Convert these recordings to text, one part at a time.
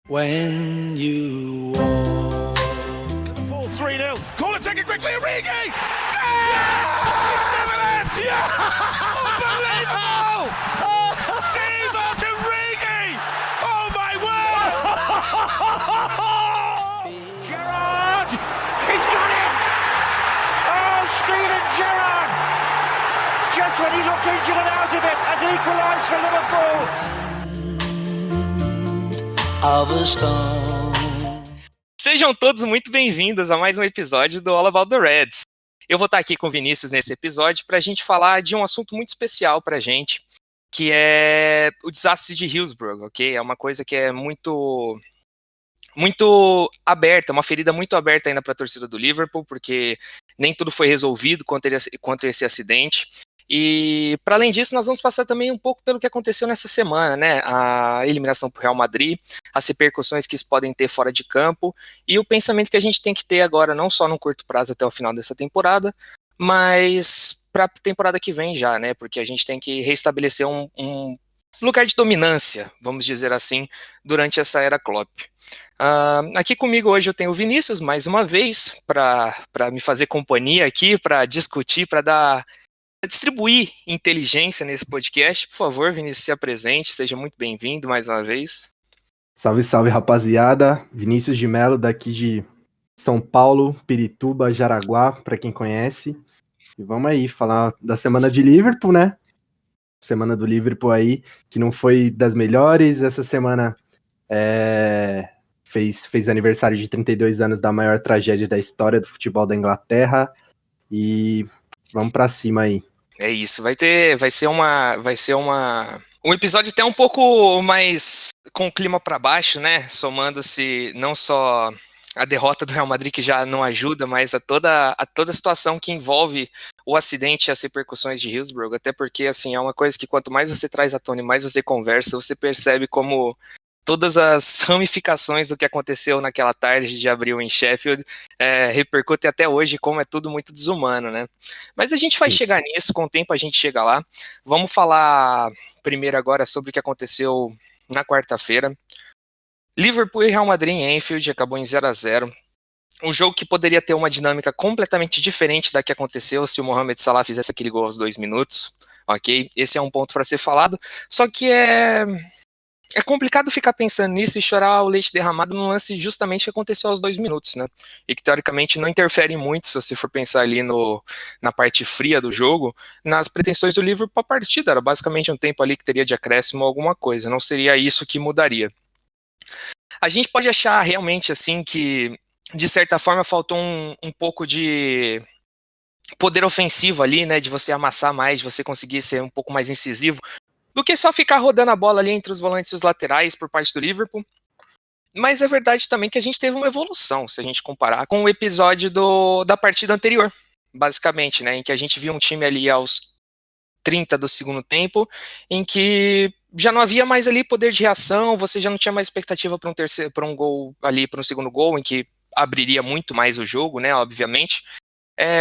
When you walk. Liverpool 3-0. Corner taken quickly, Origi! Yeah! Yeah! Unbelievable! Divock Origi! Oh my word! Gerrard! He's got it! Oh, Steven Gerrard! Just when he looked injured and out of it, has equalised for Liverpool. Of a stone. Sejam todos muito bem-vindos a mais um episódio do All About the Reds. Eu vou estar aqui com o Vinícius nesse episódio para a gente falar de um assunto muito especial para a gente, que é o desastre de Hillsborough, ok? É uma coisa que é muito aberta, uma ferida muito aberta ainda para a torcida do Liverpool, porque nem tudo foi resolvido quanto esse acidente. E, para além disso, nós vamos passar também um pouco pelo que aconteceu nessa semana, né? A eliminação para o Real Madrid, as repercussões que isso podem ter fora de campo e o pensamento que a gente tem que ter agora, não só no curto prazo até o final dessa temporada, mas para a temporada que vem já, né? Porque a gente tem que restabelecer um lugar de dominância, vamos dizer assim, durante essa era Klopp. Aqui comigo hoje eu tenho o Vinícius, mais uma vez, para me fazer companhia aqui, para discutir, para distribuir inteligência nesse podcast. Por favor, Vinícius, se apresente, seja muito bem-vindo mais uma vez. Salve, salve, rapaziada. Vinícius de Melo, daqui de São Paulo, Pirituba, Jaraguá, para quem conhece. E vamos aí falar da semana de Liverpool, né? Semana do Liverpool aí, que não foi das melhores. Essa semana fez aniversário de 32 anos da maior tragédia da história do futebol da Inglaterra. E vamos para cima aí. É isso, vai ser um episódio até um pouco mais com o clima para baixo, né? Somando-se não só a derrota do Real Madrid, que já não ajuda, mas a toda a situação que envolve o acidente e as repercussões de Hillsborough, até porque, assim, é uma coisa que quanto mais você traz à tona e mais você conversa, você percebe como todas as ramificações do que aconteceu naquela tarde de abril em Sheffield repercutem até hoje, como é tudo muito desumano, né? Mas a gente vai chegar nisso, com o tempo a gente chega lá. Vamos falar primeiro agora sobre o que aconteceu na quarta-feira. Liverpool e Real Madrid em Anfield, acabou em 0-0. Um jogo que poderia ter uma dinâmica completamente diferente da que aconteceu se o Mohamed Salah fizesse aquele gol aos 2 minutos, ok? Esse é um ponto para ser falado, só que é complicado ficar pensando nisso e chorar o leite derramado num lance justamente que aconteceu aos 2 minutos, né? E que teoricamente não interfere muito, se você for pensar ali na parte fria do jogo, nas pretensões do Liverpool para a partida. Era basicamente um tempo ali que teria de acréscimo ou alguma coisa, não seria isso que mudaria. A gente pode achar realmente assim que, de certa forma, faltou um pouco de poder ofensivo ali, né? De você amassar mais, de você conseguir ser um pouco mais incisivo, do que só ficar rodando a bola ali entre os volantes e os laterais por parte do Liverpool. Mas é verdade também que a gente teve uma evolução, se a gente comparar com o episódio da partida anterior, basicamente, né, em que a gente viu um time ali aos 30 do segundo tempo, em que já não havia mais ali poder de reação, você já não tinha mais expectativa para um gol ali, para um segundo gol, em que abriria muito mais o jogo, né, obviamente.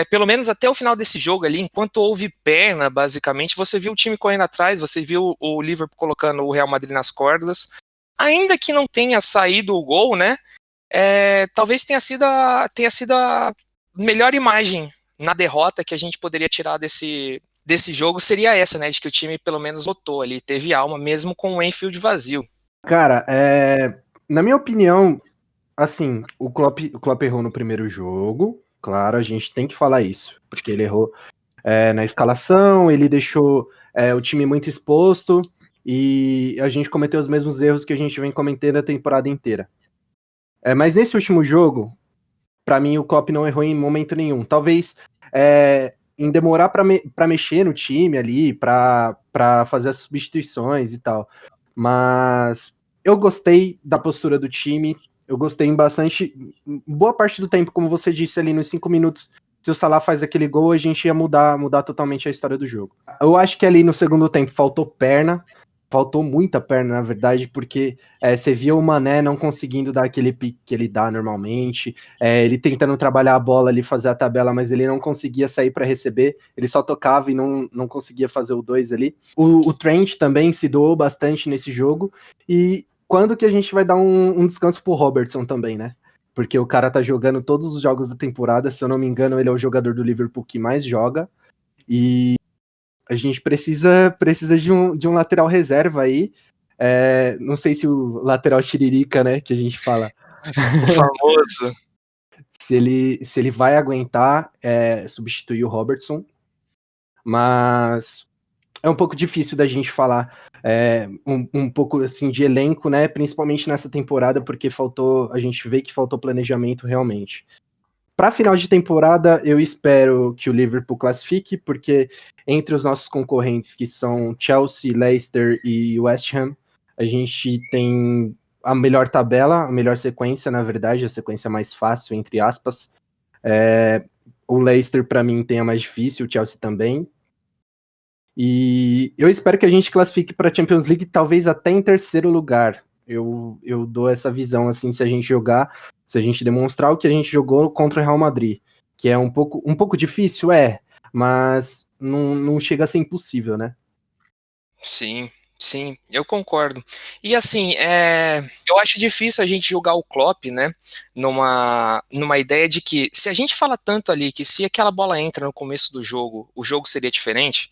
Pelo menos até o final desse jogo ali, enquanto houve perna, basicamente, você viu o time correndo atrás, você viu o Liverpool colocando o Real Madrid nas cordas, ainda que não tenha saído o gol, né, talvez tenha sido a melhor imagem na derrota que a gente poderia tirar desse jogo, seria essa, né, de que o time pelo menos lutou ali, teve alma, mesmo com o Anfield vazio. Cara, na minha opinião, assim, o Klopp errou no primeiro jogo, claro, a gente tem que falar isso, porque ele errou na escalação, ele deixou o time muito exposto e a gente cometeu os mesmos erros que a gente vem cometendo a temporada inteira. Mas nesse último jogo, para mim, o Klopp não errou em momento nenhum. Talvez em demorar para mexer no time ali, para fazer as substituições e tal. Mas eu gostei da postura do time, eu gostei em bastante, boa parte do tempo, como você disse ali nos 5 minutos, se o Salah faz aquele gol, a gente ia mudar totalmente a história do jogo. Eu acho que ali no segundo tempo faltou muita perna, na verdade, porque você via o Mané não conseguindo dar aquele pique que ele dá normalmente, ele tentando trabalhar a bola ali, fazer a tabela, mas ele não conseguia sair para receber, ele só tocava e não conseguia fazer o 2 ali. O Trent também se doou bastante nesse jogo, e quando que a gente vai dar um descanso pro Robertson também, né? Porque o cara tá jogando todos os jogos da temporada, se eu não me engano, ele é o jogador do Liverpool que mais joga, e a gente precisa de um lateral reserva aí. Não sei se o lateral tiririca, né, que a gente fala, O famoso. se ele vai aguentar substituir o Robertson, mas é um pouco difícil da gente falar um pouco assim de elenco, né? Principalmente nessa temporada, porque a gente vê que faltou planejamento realmente. Para final de temporada, eu espero que o Liverpool classifique, porque entre os nossos concorrentes, que são Chelsea, Leicester e West Ham, a gente tem a melhor tabela, a melhor sequência, na verdade, a sequência mais fácil, entre aspas. O Leicester, para mim, tem a mais difícil, o Chelsea também. E eu espero que a gente classifique para a Champions League, talvez até em terceiro lugar. Eu dou essa visão, assim, se a gente demonstrar o que a gente jogou contra o Real Madrid, que é um pouco difícil, mas não chega a ser impossível, né? Sim, sim, eu concordo. E assim, eu acho difícil a gente julgar o Klopp, né, numa ideia de que se a gente fala tanto ali que se aquela bola entra no começo do jogo, o jogo seria diferente,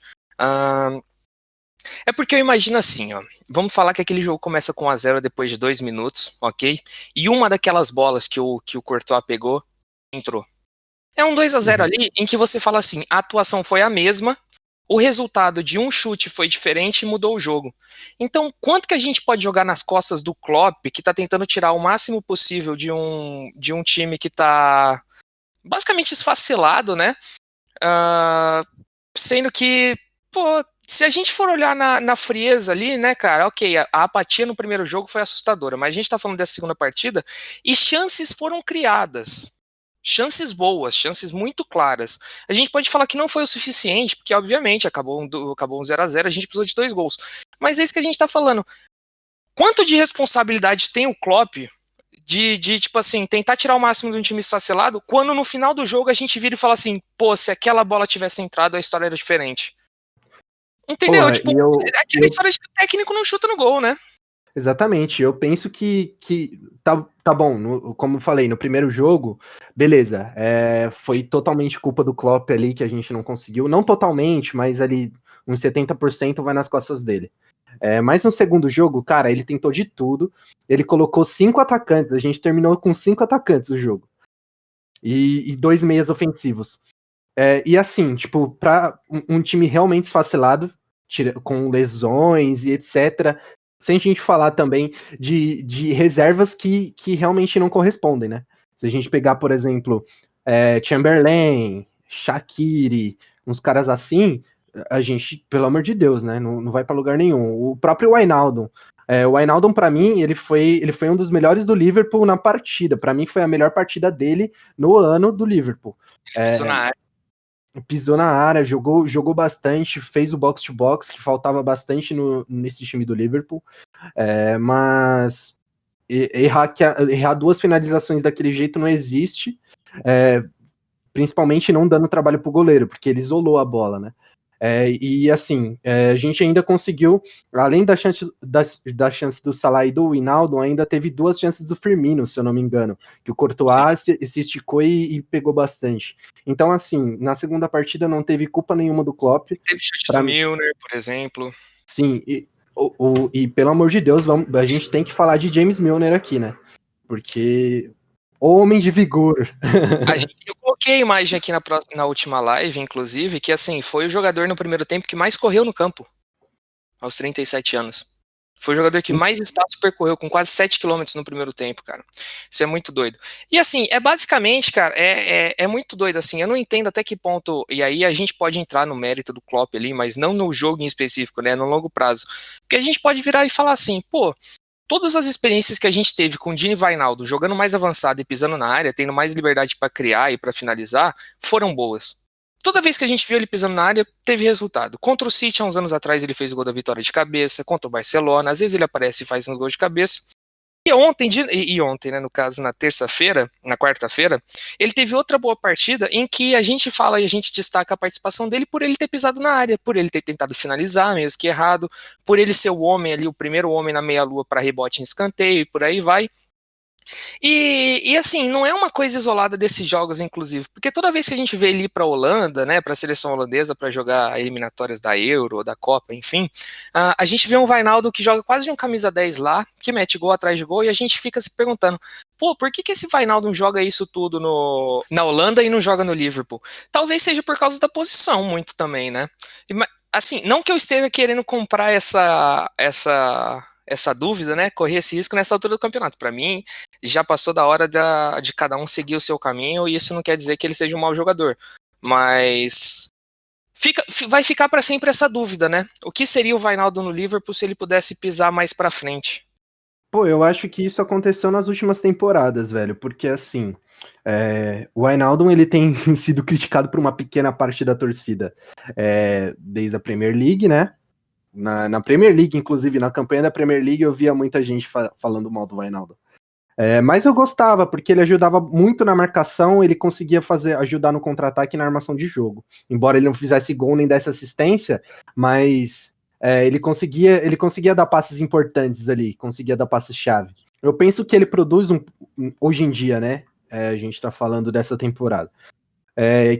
é porque eu imagino assim, ó, vamos falar que aquele jogo começa com 1-0 depois de 2 minutos, ok? E uma daquelas bolas que o Courtois pegou, entrou. É um 2-0 ali em que você fala assim, a atuação foi a mesma, o resultado de um chute foi diferente e mudou o jogo. Então, quanto que a gente pode jogar nas costas do Klopp, que tá tentando tirar o máximo possível de um time que tá basicamente esfacelado, né? Sendo que, pô, se a gente for olhar na frieza ali, né, cara, ok, a apatia no primeiro jogo foi assustadora, mas a gente tá falando dessa segunda partida e chances foram criadas. Chances boas, chances muito claras. A gente pode falar que não foi o suficiente, porque obviamente acabou um 0-0, a gente precisou de 2 gols. Mas é isso que a gente tá falando. Quanto de responsabilidade tem o Klopp de tipo assim, tentar tirar o máximo de um time esfacelado, quando no final do jogo a gente vira e fala assim, pô, se aquela bola tivesse entrado, a história era diferente. Entendeu? Porra, Tipo, é aquela história de que o técnico não chuta no gol, né? exatamente, eu penso que tá bom, como eu falei, no primeiro jogo, beleza, foi totalmente culpa do Klopp ali que a gente não conseguiu, não totalmente, mas ali uns 70% vai nas costas dele. Mas no segundo jogo, cara, ele tentou de tudo, ele colocou 5 atacantes, a gente terminou com 5 atacantes o jogo, e 2 meias ofensivos. E assim, tipo, pra um time realmente esfacelado, com lesões e etc., sem a gente falar também de reservas que realmente não correspondem, né? Se a gente pegar, por exemplo, Chamberlain, Shaqiri, uns caras assim, a gente, pelo amor de Deus, né? Não vai para lugar nenhum. O próprio Wijnaldum. O Wijnaldum, para mim, ele foi um dos melhores do Liverpool na partida. Para mim, foi a melhor partida dele no ano do Liverpool. Pisou na área. Pisou na área, jogou bastante, fez o box-to-box, que faltava bastante nesse time do Liverpool, mas errar 2 finalizações daquele jeito não existe, principalmente não dando trabalho pro goleiro, porque ele isolou a bola, né? E assim, a gente ainda conseguiu, além da chance do Salah e do Wijnaldum, ainda teve 2 chances do Firmino, se eu não me engano, que o Courtois se esticou e pegou bastante. Então, assim, na segunda partida não teve culpa nenhuma do Klopp. Teve chute do Milner, por exemplo. Sim, e pelo amor de Deus, a gente tem que falar de James Milner aqui, né? Porque homem de vigor. Eu coloquei a imagem aqui na última live, inclusive, que assim, foi o jogador no primeiro tempo que mais correu no campo, aos 37 anos. Foi o jogador que mais espaço percorreu, com quase 7 km no primeiro tempo, cara. Isso é muito doido. E assim, basicamente, cara, é muito doido, assim, eu não entendo até que ponto, e aí a gente pode entrar no mérito do Klopp ali, mas não no jogo em específico, né, no longo prazo. Porque a gente pode virar e falar assim, pô, todas as experiências que a gente teve com o Gini Wijnaldum jogando mais avançado e pisando na área, tendo mais liberdade para criar e para finalizar, foram boas. Toda vez que a gente viu ele pisando na área, teve resultado. Contra o City, há uns anos atrás, ele fez o gol da vitória de cabeça. Contra o Barcelona, às vezes ele aparece e faz uns gols de cabeça. E ontem, né, no caso, na quarta-feira, ele teve outra boa partida em que a gente fala e a gente destaca a participação dele por ele ter pisado na área, por ele ter tentado finalizar, mesmo que errado, por ele ser o homem ali, o primeiro homem na meia-lua para rebote em escanteio e por aí vai. E assim, não é uma coisa isolada desses jogos, inclusive, porque toda vez que a gente vê ele ir para a Holanda, né, para a seleção holandesa, para jogar eliminatórias da Euro ou da Copa, enfim, a gente vê um Wijnaldum que joga quase de um camisa 10 lá, que mete gol atrás de gol, e a gente fica se perguntando, pô, por que esse Wijnaldum joga isso tudo na Holanda e não joga no Liverpool? Talvez seja por causa da posição, muito também, né? Assim, não que eu esteja querendo comprar essa dúvida, né, correr esse risco nessa altura do campeonato. Para mim, já passou da hora de cada um seguir o seu caminho, e isso não quer dizer que ele seja um mau jogador. Mas vai ficar para sempre essa dúvida, né? O que seria o Wijnaldum no Liverpool se ele pudesse pisar mais para frente? Pô, eu acho que isso aconteceu nas últimas temporadas, velho, porque assim, o Wijnaldum, ele tem sido criticado por uma pequena parte da torcida, desde a Premier League, né? Na Premier League, inclusive, na campanha da Premier League, eu via muita gente falando mal do Wijnaldum. Mas eu gostava, porque ele ajudava muito na marcação, ele conseguia ajudar no contra-ataque e na armação de jogo. Embora ele não fizesse gol nem desse assistência, mas ele conseguia dar passes importantes ali, conseguia dar passes-chave. Eu penso que ele produz hoje em dia, né? A gente tá falando dessa temporada.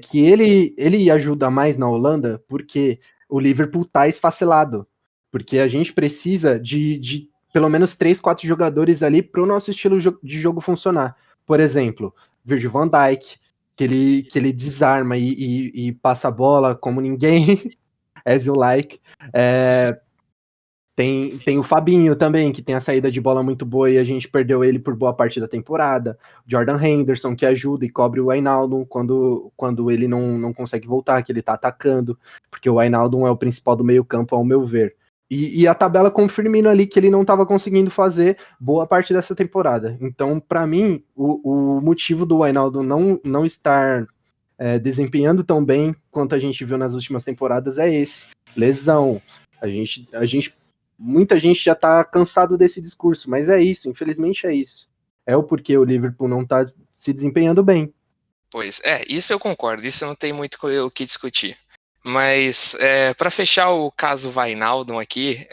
Que ele ajuda mais na Holanda porque o Liverpool tá esfacelado. Porque a gente precisa de pelo menos 3, 4 jogadores ali para o nosso estilo de jogo funcionar. Por exemplo, Virgil van Dijk, que ele desarma e passa a bola como ninguém, as you like. Tem o Fabinho também, que tem a saída de bola muito boa e a gente perdeu ele por boa parte da temporada. Jordan Henderson, que ajuda e cobre o Wijnaldum quando ele não consegue voltar, que ele tá atacando, porque o Wijnaldum é o principal do meio campo, ao meu ver. E a tabela com o Firmino ali, que ele não estava conseguindo fazer boa parte dessa temporada. Então, para mim, o motivo do Wijnaldum não estar desempenhando tão bem quanto a gente viu nas últimas temporadas é esse. Lesão. Muita gente já tá cansado desse discurso, mas é isso, infelizmente é isso. É o porquê o Liverpool não tá se desempenhando bem. Pois, isso eu concordo, isso não tem muito o que discutir. Mas, para fechar o caso Wijnaldum aqui,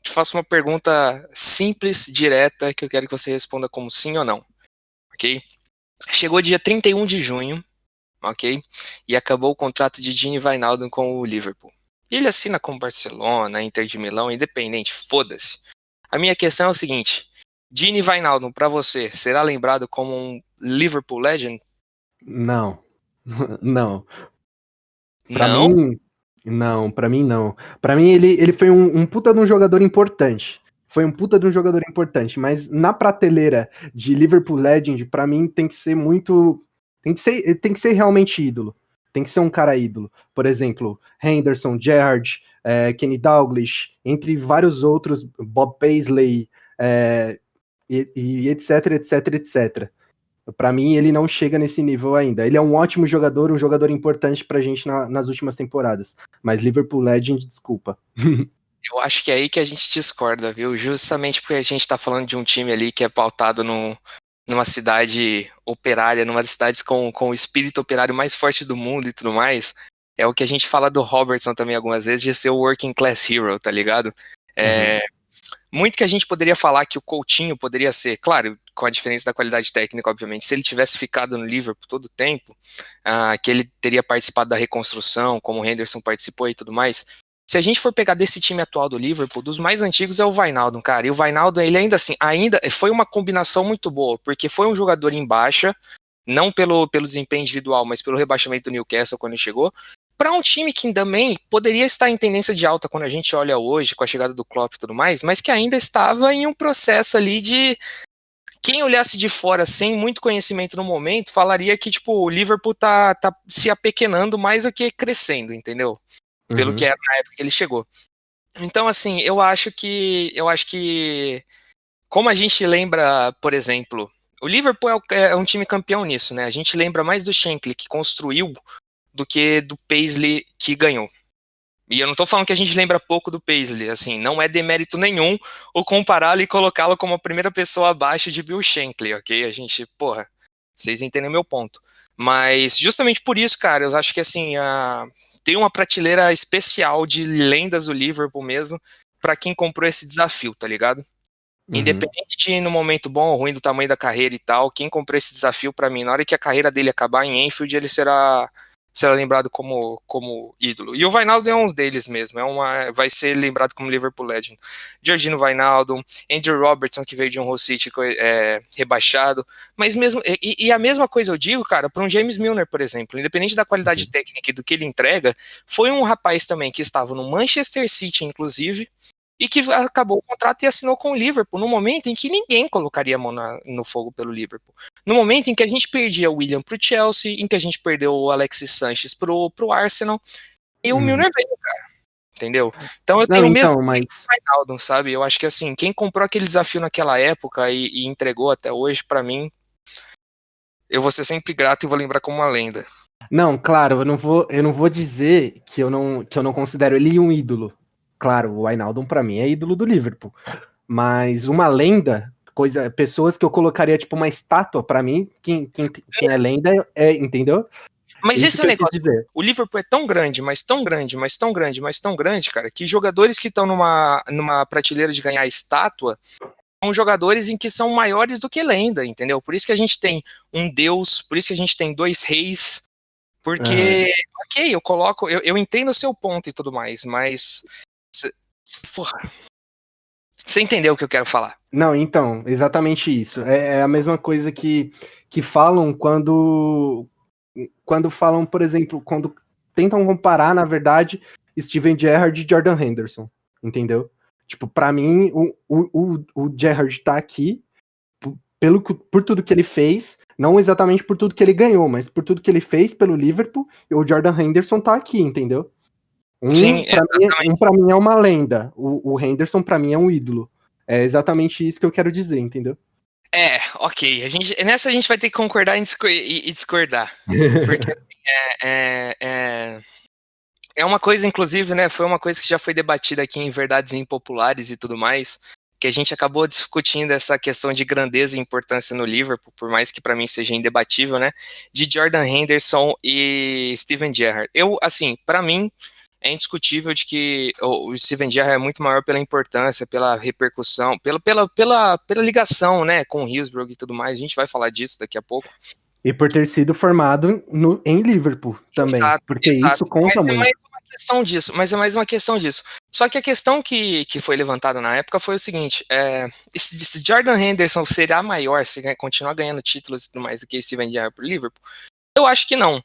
te faço uma pergunta simples, direta, que eu quero que você responda como sim ou não, ok? Chegou dia 31 de junho, ok? E acabou o contrato de Gini Wijnaldum com o Liverpool. Ele assina com Barcelona, Inter de Milão, independente, foda-se. A minha questão é o seguinte, Gini Wijnaldum, para você, será lembrado como um Liverpool legend? Não. Não. Pra Não? mim, não. Pra mim, não. Pra mim, ele foi um puta de um jogador importante. Foi um puta de um jogador importante, mas na prateleira de Liverpool Legend, pra mim, tem que ser muito... Tem que ser realmente ídolo. Tem que ser um cara ídolo. Por exemplo, Henderson, Gerrard, Kenny Dalglish, entre vários outros, Bob Paisley, e etc, etc, etc. Pra mim, ele não chega nesse nível ainda. Ele é um ótimo jogador, um jogador importante pra gente nas últimas temporadas. Mas Liverpool Legend, desculpa. Eu acho que é aí que a gente discorda, viu? Justamente porque a gente tá falando de um time ali que é pautado numa cidade operária, numa das cidades com o espírito operário mais forte do mundo e tudo mais. É o que a gente fala do Robertson também algumas vezes, de ser o working class hero, tá ligado? Muito que a gente poderia falar que o Coutinho poderia ser, claro, com a diferença da qualidade técnica, obviamente, se ele tivesse ficado no Liverpool todo o tempo, que ele teria participado da reconstrução, como o Henderson participou e tudo mais. Se a gente for pegar desse time atual do Liverpool, dos mais antigos é o Wijnaldum, cara. E o Wijnaldum, ele ainda assim, foi uma combinação muito boa, porque foi um jogador em baixa, não pelo desempenho individual, mas pelo rebaixamento do Newcastle quando ele chegou, para um time que também poderia estar em tendência de alta quando a gente olha hoje, com a chegada do Klopp e tudo mais, mas que ainda estava em um processo ali de... Quem olhasse de fora sem muito conhecimento no momento, falaria que tipo, o Liverpool tá se apequenando mais do que crescendo, entendeu? Pelo que era na época que ele chegou. Então, assim, eu acho que como a gente lembra, por exemplo, o Liverpool é um time campeão nisso, né? A gente lembra mais do Shankly, que construiu, do que do Paisley, que ganhou. E eu não tô falando que a gente lembra pouco do Paisley, assim, não é demérito nenhum o compará-lo e colocá-lo como a primeira pessoa abaixo de Bill Shankly, ok? A gente, porra, vocês entendem o meu ponto. Mas justamente por isso, cara, eu acho que assim, tem uma prateleira especial de lendas do Liverpool mesmo, pra quem comprou esse desafio, tá ligado? Independente de no momento bom ou ruim do tamanho da carreira e tal, quem comprou esse desafio pra mim, na hora que a carreira dele acabar em Anfield, ele será lembrado como ídolo. E o Wijnaldum é um deles mesmo, vai ser lembrado como Liverpool Legend. Georginio Wijnaldum, Andrew Robertson, que veio de um Hull City rebaixado, mas mesmo, e a mesma coisa eu digo, cara, para um James Milner, por exemplo, independente da qualidade técnica e do que ele entrega, foi um rapaz também que estava no Manchester City, inclusive, e que acabou o contrato e assinou com o Liverpool, no momento em que ninguém colocaria a mão no fogo pelo Liverpool. No momento em que a gente perdia o William pro Chelsea, em que a gente perdeu o Alexis Sanchez pro Arsenal, e o Milner veio, cara. Entendeu? Então eu tenho o mesmo Wijnaldum, sabe? Eu acho que assim, quem comprou aquele desafio naquela época e entregou até hoje, pra mim, eu vou ser sempre grato e vou lembrar como uma lenda. Não, claro, eu não vou dizer que eu não considero ele um ídolo. Claro, o Wijnaldum pra mim é ídolo do Liverpool. Mas uma lenda, pessoas que eu colocaria tipo uma estátua pra mim, quem é lenda entendeu? Mas Isso esse é o que eu quis negócio. dizer. O Liverpool é tão grande, mas tão grande, mas tão grande, mas tão grande, cara, que jogadores que estão numa prateleira de ganhar estátua são jogadores em que são maiores do que lenda, entendeu? Por isso que a gente tem um deus, por isso que a gente tem dois reis, porque, ok, eu entendo o seu ponto e tudo mais, mas, porra, você entendeu o que eu quero falar? Não, então, exatamente isso. É a mesma coisa que falam quando falam, por exemplo, quando tentam comparar, na verdade, Steven Gerrard e Jordan Henderson, entendeu? Tipo, pra mim, o Gerrard tá aqui por tudo que ele fez, não exatamente por tudo que ele ganhou, mas por tudo que ele fez pelo Liverpool, e o Jordan Henderson tá aqui, entendeu? Sim, Pra mim é uma lenda, o Henderson pra mim é um ídolo. É exatamente isso que eu quero dizer, entendeu? Ok. Nessa a gente vai ter que concordar e discordar. Porque é uma coisa, inclusive, né? Foi uma coisa que já foi debatida aqui em Verdades Impopulares e tudo mais, que a gente acabou discutindo essa questão de grandeza e importância no Liverpool, por mais que para mim seja indebatível, né? De Jordan Henderson e Steven Gerrard. Assim, para mim, é indiscutível de que o Steven Gerrard é muito maior pela importância, pela repercussão, pela ligação, né, com o Hillsborough e tudo mais. A gente vai falar disso daqui a pouco. E por ter sido formado em Liverpool também, porque isso conta muito. Mas é mais uma questão disso. Só que a questão que foi levantada na época foi o seguinte: se Jordan Henderson será maior, se continuar ganhando títulos e tudo mais do que Steven Gerrard pro Liverpool? Eu acho que não.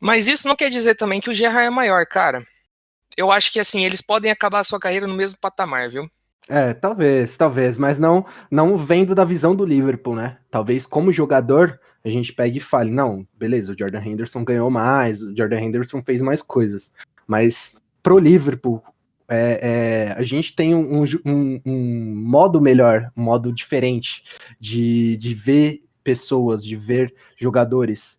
Mas isso não quer dizer também que o Gerrard é maior, cara. Eu acho que assim, eles podem acabar a sua carreira no mesmo patamar, viu? Talvez, mas não vendo da visão do Liverpool, né? Talvez como jogador a gente pegue e fale, não, beleza, o Jordan Henderson ganhou mais, o Jordan Henderson fez mais coisas, mas pro Liverpool a gente tem um modo melhor, um modo diferente de ver pessoas, de ver jogadores.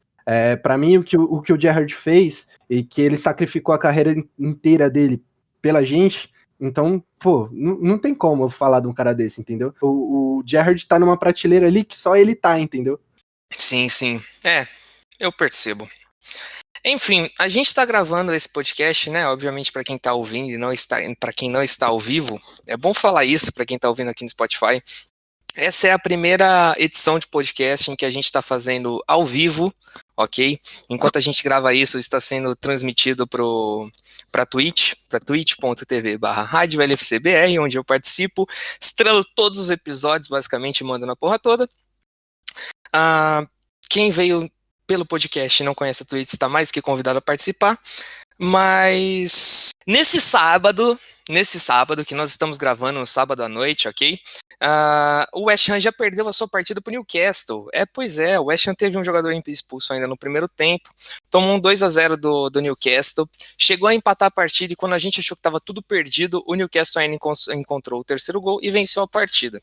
Para mim, o que o Gerrard fez e que ele sacrificou a carreira inteira dele pela gente, então, pô, não tem como eu falar de um cara desse, entendeu? O Gerrard tá numa prateleira ali que só ele tá, entendeu? Sim. Eu percebo. Enfim, a gente está gravando esse podcast, né? Obviamente, para quem está ouvindo e para quem não está ao vivo, é bom falar isso para quem está ouvindo aqui no Spotify. Essa é a primeira edição de podcast em que a gente está fazendo ao vivo, ok? Enquanto a gente grava isso, está sendo transmitido para Twitch, para twitch.tv/RadioLFCBR, onde eu participo, estrelo todos os episódios, basicamente, mandando a porra toda. Quem veio pelo podcast e não conhece a Twitch está mais que convidado a participar, mas nesse sábado que nós estamos gravando, no sábado à noite, ok? O West Ham já perdeu a sua partida pro Newcastle. Pois é, o West Ham teve um jogador expulso ainda no primeiro tempo, tomou um 2-0 do Newcastle, chegou a empatar a partida e quando a gente achou que estava tudo perdido, o Newcastle ainda encontrou o terceiro gol e venceu a partida.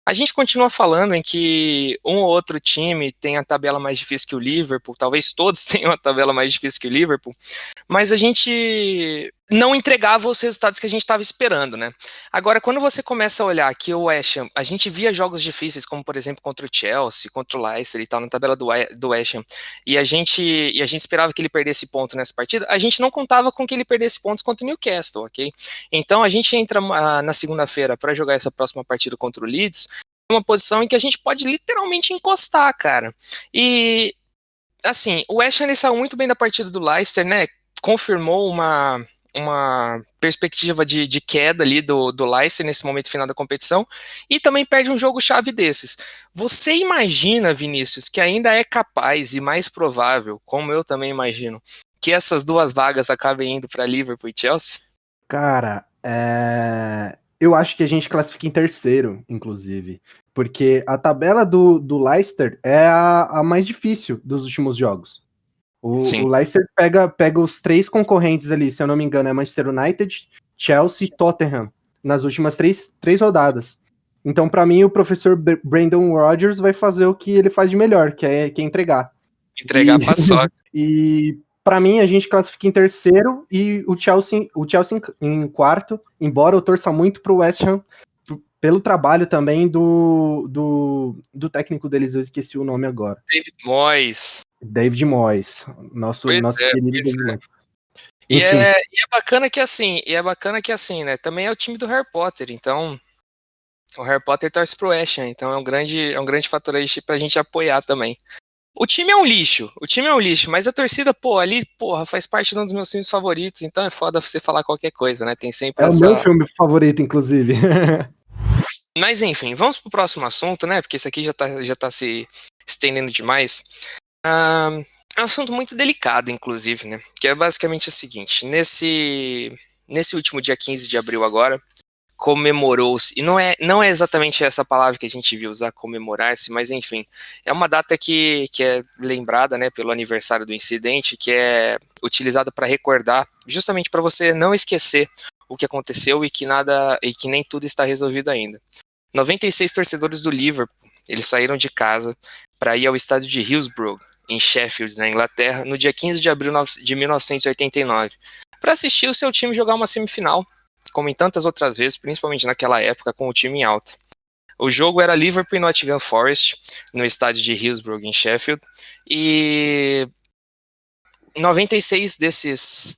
A gente continua falando em que um ou outro time tem a tabela mais difícil que o Liverpool, talvez todos tenham a tabela mais difícil que o Liverpool, mas a gente não entregava os resultados que a gente estava esperando, né? Agora, quando você começa a olhar que o West Ham, a gente via jogos difíceis, como por exemplo contra o Chelsea, contra o Leicester e tal, na tabela do West Ham, e a gente esperava que ele perdesse ponto nessa partida, a gente não contava com que ele perdesse pontos contra o Newcastle, ok? Então a gente entra na segunda-feira para jogar essa próxima partida contra o Leeds, uma posição em que a gente pode literalmente encostar, cara. E, assim, o West Ham saiu muito bem da partida do Leicester, né? Confirmou uma perspectiva de queda ali do Leicester nesse momento final da competição, e também perde um jogo-chave desses. Você imagina, Vinícius, que ainda é capaz e mais provável, como eu também imagino, que essas duas vagas acabem indo para Liverpool e Chelsea? Cara, eu acho que a gente classifica em terceiro, inclusive. Porque a tabela do Leicester é a mais difícil dos últimos jogos. Sim. O Leicester pega os três concorrentes ali, se eu não me engano, é Manchester United, Chelsea e Tottenham, nas últimas três rodadas. Então, para mim, o professor Brandon Rodgers vai fazer o que ele faz de melhor, que é entregar. Entregar a paçoca. E para mim, a gente classifica em terceiro e o Chelsea em quarto, embora eu torça muito pro West Ham, pelo trabalho também do técnico deles, eu esqueci o nome agora. David Moyes, nosso querido David Moyes. E é bacana que assim, né? Também é o time do Harry Potter, então o Harry Potter torce pro West Ham, então é um grande fator aí pra gente apoiar também. O time é um lixo, mas a torcida, ali, faz parte de um dos meus filmes favoritos, então é foda você falar qualquer coisa, né? Tem sempre o meu filme favorito, inclusive. Mas enfim, vamos pro próximo assunto, né? Porque isso aqui já tá se estendendo demais. É um assunto muito delicado, inclusive, né? Que é basicamente o seguinte: nesse último dia 15 de abril agora, comemorou-se, e não é exatamente essa palavra que a gente viu usar, comemorar-se, mas enfim, é uma data que é lembrada, né, pelo aniversário do incidente, que é utilizada para recordar, justamente para você não esquecer o que aconteceu e que nem tudo está resolvido ainda. 96 torcedores do Liverpool, eles saíram de casa para ir ao estádio de Hillsborough, em Sheffield, na Inglaterra, no dia 15 de abril de 1989, para assistir o seu time jogar uma semifinal, como em tantas outras vezes, principalmente naquela época, com o time em alta. O jogo era Liverpool e Nottingham Forest, no estádio de Hillsborough, em Sheffield, e 96 desses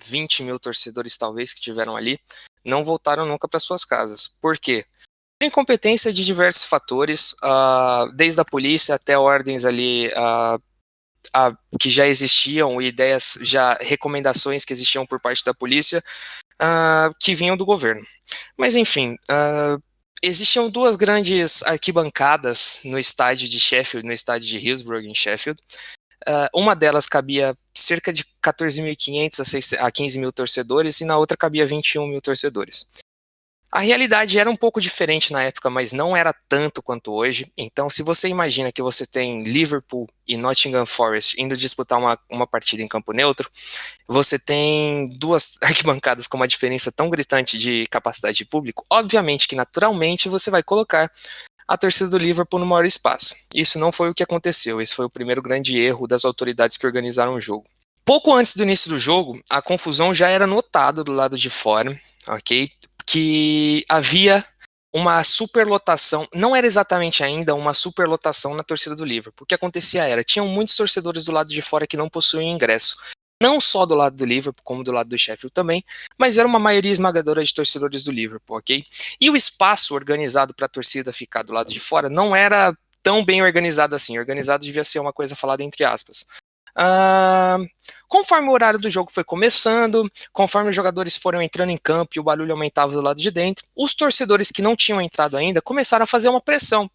20 mil torcedores, talvez, que tiveram ali, não voltaram nunca para suas casas. Por quê? Incompetência de diversos fatores, desde a polícia até ordens ali que já existiam, ideias, recomendações que existiam por parte da polícia, que vinham do governo. Mas enfim, existiam duas grandes arquibancadas no estádio de Sheffield, no estádio de Hillsborough, em Sheffield. Uma delas cabia cerca de 14.500 a 15 mil torcedores e na outra cabia 21 mil torcedores. A realidade era um pouco diferente na época, mas não era tanto quanto hoje. Então, se você imagina que você tem Liverpool e Nottingham Forest indo disputar uma partida em campo neutro, você tem duas arquibancadas com uma diferença tão gritante de capacidade de público, obviamente que naturalmente você vai colocar a torcida do Liverpool no maior espaço. Isso não foi o que aconteceu, esse foi o primeiro grande erro das autoridades que organizaram o jogo. Pouco antes do início do jogo, a confusão já era notada do lado de fora, ok? Que havia uma superlotação, não era exatamente ainda uma superlotação na torcida do Liverpool. O que acontecia tinham muitos torcedores do lado de fora que não possuíam ingresso. Não só do lado do Liverpool, como do lado do Sheffield também, mas era uma maioria esmagadora de torcedores do Liverpool, ok? E o espaço organizado para a torcida ficar do lado de fora não era tão bem organizado assim. Organizado devia ser uma coisa falada entre aspas. Conforme o horário do jogo foi começando, conforme os jogadores foram entrando em campo e o barulho aumentava do lado de dentro, os torcedores que não tinham entrado ainda começaram a fazer uma pressão.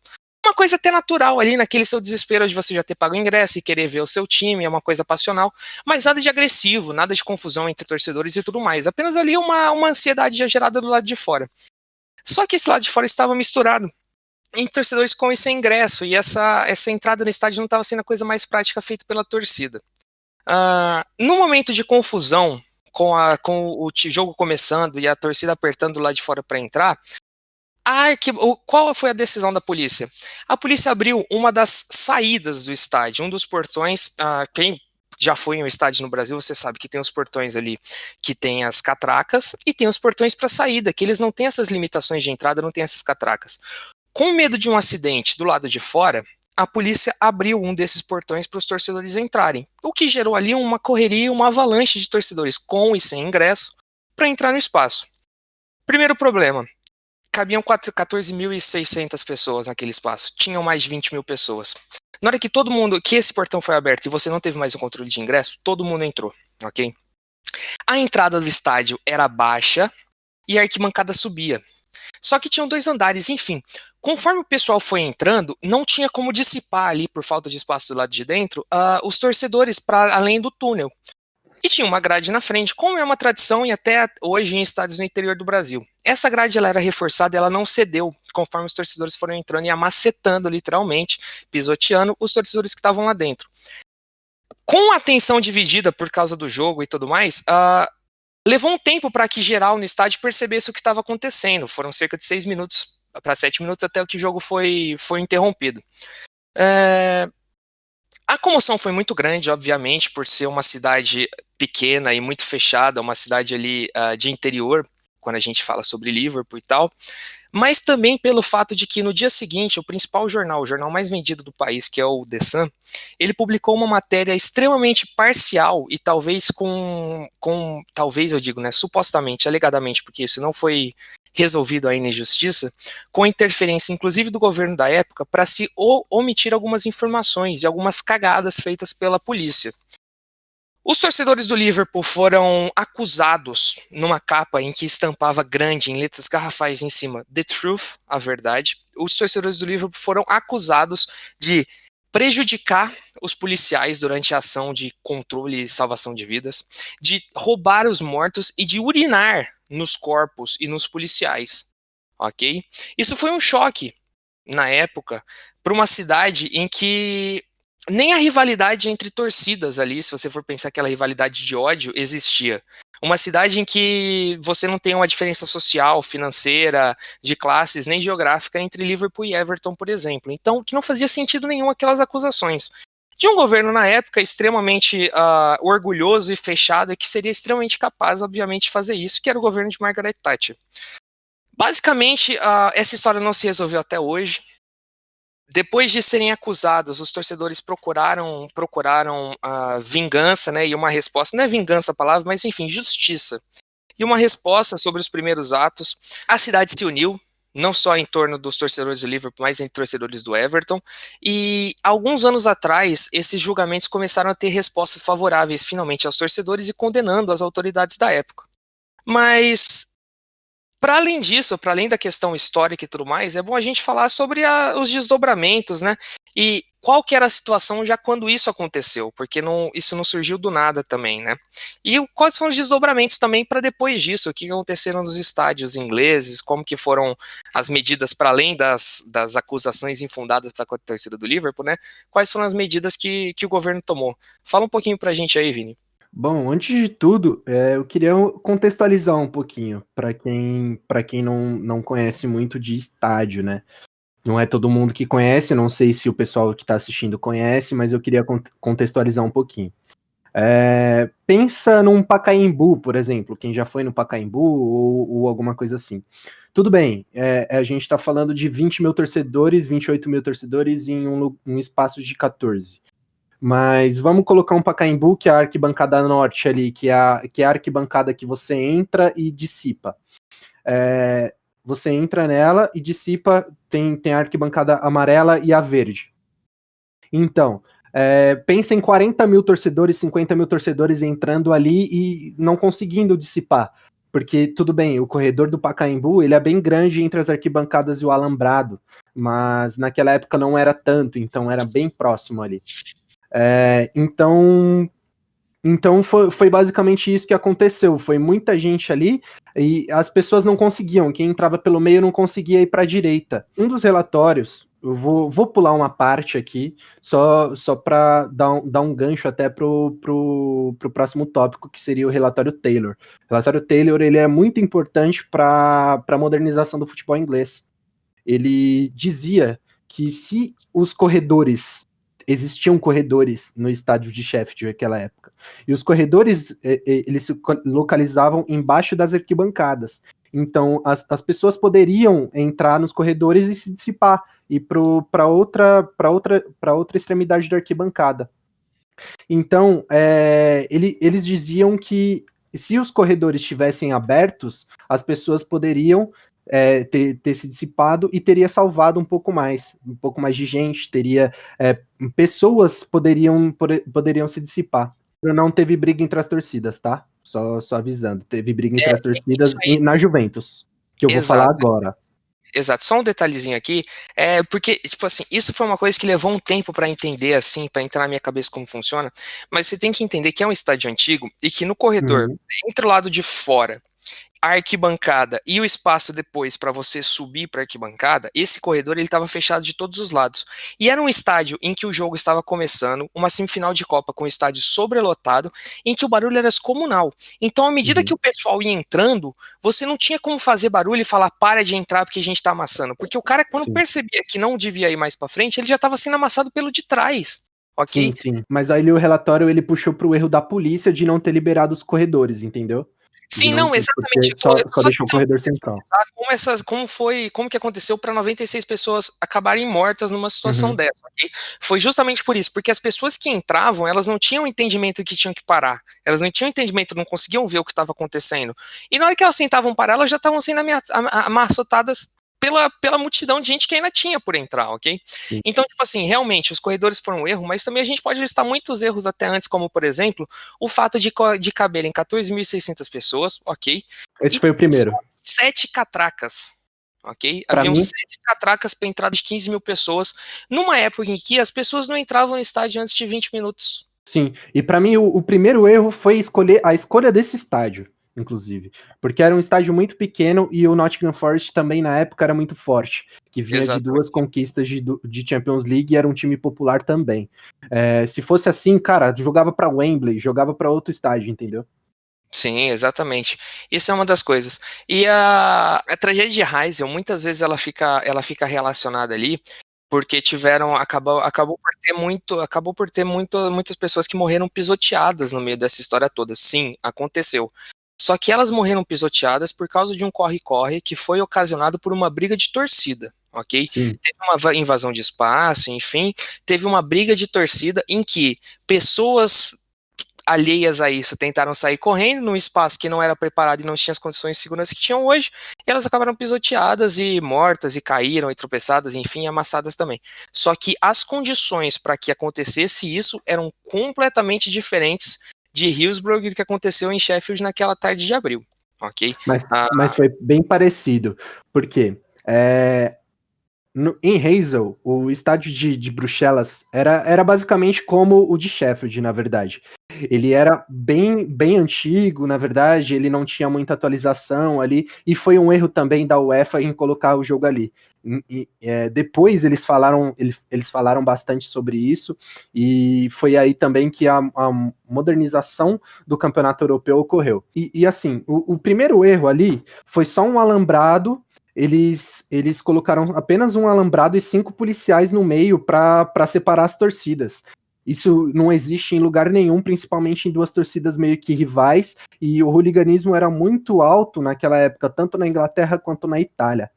Uma coisa até natural ali, naquele seu desespero de você já ter pago o ingresso e querer ver o seu time, é uma coisa passional, mas nada de agressivo, nada de confusão entre torcedores e tudo mais, apenas ali uma ansiedade já gerada do lado de fora. Só que esse lado de fora estava misturado em torcedores com e sem ingresso, e essa entrada no estádio não estava sendo a coisa mais prática feita pela torcida. No momento de confusão, com o jogo começando e a torcida apertando lá de fora para entrar, qual foi a decisão da polícia? A polícia abriu uma das saídas do estádio, um dos portões, quem já foi em um estádio no Brasil, você sabe que tem os portões ali que tem as catracas e tem os portões para saída, que eles não têm essas limitações de entrada, não tem essas catracas. Com medo de um acidente do lado de fora, a polícia abriu um desses portões para os torcedores entrarem, o que gerou ali uma correria, uma avalanche de torcedores com e sem ingresso para entrar no espaço. Primeiro problema, cabiam 14.600 pessoas naquele espaço, tinham mais de 20 mil pessoas. Na hora que esse portão foi aberto e você não teve mais o controle de ingresso, todo mundo entrou, ok? A entrada do estádio era baixa e a arquibancada subia. Só que tinham 2 andares, enfim. Conforme o pessoal foi entrando, não tinha como dissipar ali, por falta de espaço do lado de dentro, os torcedores para além do túnel. E tinha uma grade na frente, como é uma tradição e até hoje em estádios no interior do Brasil. Essa grade ela era reforçada e ela não cedeu, conforme os torcedores foram entrando e amacetando, literalmente, pisoteando os torcedores que estavam lá dentro. Com a atenção dividida por causa do jogo e tudo mais, levou um tempo para que geral no estádio percebesse o que estava acontecendo. Foram cerca de 6 minutos para 7 minutos até que o jogo foi interrompido. A comoção foi muito grande, obviamente, por ser uma cidade pequena e muito fechada, uma cidade ali de interior, quando a gente fala sobre Liverpool e tal, mas também pelo fato de que no dia seguinte, o principal jornal, o jornal mais vendido do país, que é o The Sun, ele publicou uma matéria extremamente parcial e talvez talvez eu digo, né, supostamente, alegadamente, porque isso não foi resolvido ainda em justiça, com interferência inclusive do governo da época para se omitir algumas informações e algumas cagadas feitas pela polícia. Os torcedores do Liverpool foram acusados numa capa em que estampava grande, em letras garrafais em cima, The Truth, a verdade. Os torcedores do Liverpool foram acusados de prejudicar os policiais durante a ação de controle e salvação de vidas, de roubar os mortos e de urinar nos corpos e nos policiais, ok? Isso foi um choque, na época, para uma cidade em que nem a rivalidade entre torcidas ali, se você for pensar aquela rivalidade de ódio, existia. Uma cidade em que você não tem uma diferença social, financeira, de classes, nem geográfica entre Liverpool e Everton, por exemplo. Então, que não fazia sentido nenhum aquelas acusações. De um governo na época extremamente orgulhoso e fechado, e que seria extremamente capaz, obviamente, de fazer isso, que era o governo de Margaret Thatcher. Basicamente, essa história não se resolveu até hoje. Depois de serem acusados, os torcedores procuraram vingança, né, e uma resposta, não é vingança a palavra, mas enfim, justiça. E uma resposta sobre os primeiros atos. A cidade se uniu, não só em torno dos torcedores do Liverpool, mas entre torcedores do Everton, e alguns anos atrás, esses julgamentos começaram a ter respostas favoráveis, finalmente, aos torcedores e condenando as autoridades da época. Mas, para além disso, para além da questão histórica e tudo mais, é bom a gente falar sobre os desdobramentos, né? E qual que era a situação já quando isso aconteceu, porque isso não surgiu do nada também, né? E quais são os desdobramentos também para depois disso, o que aconteceram nos estádios ingleses, como que foram as medidas para além das acusações infundadas para a torcida do Liverpool, né? Quais foram as medidas que o governo tomou? Fala um pouquinho pra gente aí, Vini. Bom, antes de tudo, eu queria contextualizar um pouquinho para quem não conhece muito de estádio, né? Não é todo mundo que conhece, não sei se o pessoal que está assistindo conhece, mas eu queria contextualizar um pouquinho. Pensa num Pacaembu, por exemplo, quem já foi no Pacaembu ou alguma coisa assim. Tudo bem, a gente está falando de 20 mil torcedores, 28 mil torcedores em um espaço de 14. Mas vamos colocar um Pacaembu, que é a arquibancada norte ali, que é a arquibancada que você entra e dissipa. Você entra nela e dissipa, tem a arquibancada amarela e a verde. Então, pensa em 40 mil torcedores, 50 mil torcedores entrando ali e não conseguindo dissipar. Porque, tudo bem, o corredor do Pacaembu, ele é bem grande entre as arquibancadas e o alambrado, mas naquela época não era tanto, então era bem próximo ali. Então foi basicamente isso que aconteceu. Foi muita gente ali e as pessoas não conseguiam. Quem entrava pelo meio não conseguia ir para a direita. Um dos relatórios, eu vou pular uma parte aqui, só para dar um gancho até pro próximo tópico, que seria o relatório Taylor. O relatório Taylor, ele é muito importante para a modernização do futebol inglês. Ele dizia que se os corredores existiam corredores no estádio de Sheffield naquela época. E os corredores, eles se localizavam embaixo das arquibancadas. Então, as pessoas poderiam entrar nos corredores e se dissipar, e para outra extremidade da arquibancada. Então, eles diziam que se os corredores estivessem abertos, as pessoas poderiam ter se dissipado e teria salvado um pouco mais de gente, pessoas poderiam se dissipar. Não teve briga entre as torcidas, tá? Só avisando, teve briga entre as torcidas na Juventus, que eu vou falar agora. Exato, só um detalhezinho aqui, porque, tipo assim, isso foi uma coisa que levou um tempo pra entender, assim, pra entrar na minha cabeça como funciona, mas você tem que entender que é um estádio antigo e que no corredor, entre o lado de fora, a arquibancada e o espaço depois para você subir para a arquibancada, esse corredor ele estava fechado de todos os lados. E era um estádio em que o jogo estava começando, uma semifinal de Copa com o estádio sobrelotado, em que o barulho era descomunal. Então, à medida que o pessoal ia entrando, você não tinha como fazer barulho e falar para de entrar porque a gente está amassando. Porque o cara, quando percebia que não devia ir mais para frente, ele já estava sendo amassado pelo de trás. Ok? Sim. Mas aí o relatório ele puxou pro erro da polícia de não ter liberado os corredores, entendeu? Sim, não, exatamente. Só deixou o corredor central. Como que aconteceu para 96 pessoas acabarem mortas numa situação dessa, ok? Foi justamente por isso, porque as pessoas que entravam, elas não tinham entendimento que tinham que parar, elas não tinham entendimento, não conseguiam ver o que estava acontecendo, e na hora que elas tentavam parar, elas já estavam sendo amassotadas pela multidão de gente que ainda tinha por entrar, ok? Sim. Então, tipo assim, realmente, os corredores foram um erro, mas também a gente pode listar muitos erros até antes, como, por exemplo, o fato de caberem 14.600 pessoas, ok? Esse foi o primeiro. 7 catracas, ok? Pra Haviam mim... 7 catracas para entrada de 15 mil pessoas, numa época em que as pessoas não entravam no estádio antes de 20 minutos. Sim, e pra mim o primeiro erro foi a escolha desse estádio, inclusive, porque era um estádio muito pequeno e o Nottingham Forest também na época era muito forte, que vinha de 2 conquistas de Champions League e era um time popular também. Se fosse assim, cara, jogava pra Wembley, jogava pra outro estádio, entendeu? Sim, exatamente. Isso é uma das coisas. E a tragédia de Heysel, muitas vezes ela fica relacionada ali, porque acabou por ter muitas pessoas que morreram pisoteadas no meio dessa história toda. Sim, aconteceu. Só que elas morreram pisoteadas por causa de um corre-corre que foi ocasionado por uma briga de torcida, ok? Sim. Teve uma invasão de espaço, enfim, teve uma briga de torcida em que pessoas alheias a isso tentaram sair correndo num espaço que não era preparado e não tinha as condições de segurança que tinham hoje, e elas acabaram pisoteadas e mortas, e caíram, e tropeçadas, enfim, amassadas também. Só que as condições para que acontecesse isso eram completamente diferentes de Hillsborough e do que aconteceu em Sheffield naquela tarde de abril, ok? Mas foi bem parecido, porque em Heysel, o estádio de Bruxelas era basicamente como o de Sheffield, na verdade. Ele era bem antigo, na verdade, ele não tinha muita atualização ali, e foi um erro também da UEFA em colocar o jogo ali. Depois eles falaram bastante sobre isso, e foi aí também que a modernização do campeonato europeu ocorreu. E assim, o primeiro erro ali foi só um alambrado. Eles colocaram apenas um alambrado e 5 policiais no meio para separar as torcidas. Isso não existe em lugar nenhum, principalmente em 2 torcidas meio que rivais, e o hooliganismo era muito alto naquela época, tanto na Inglaterra quanto na Itália.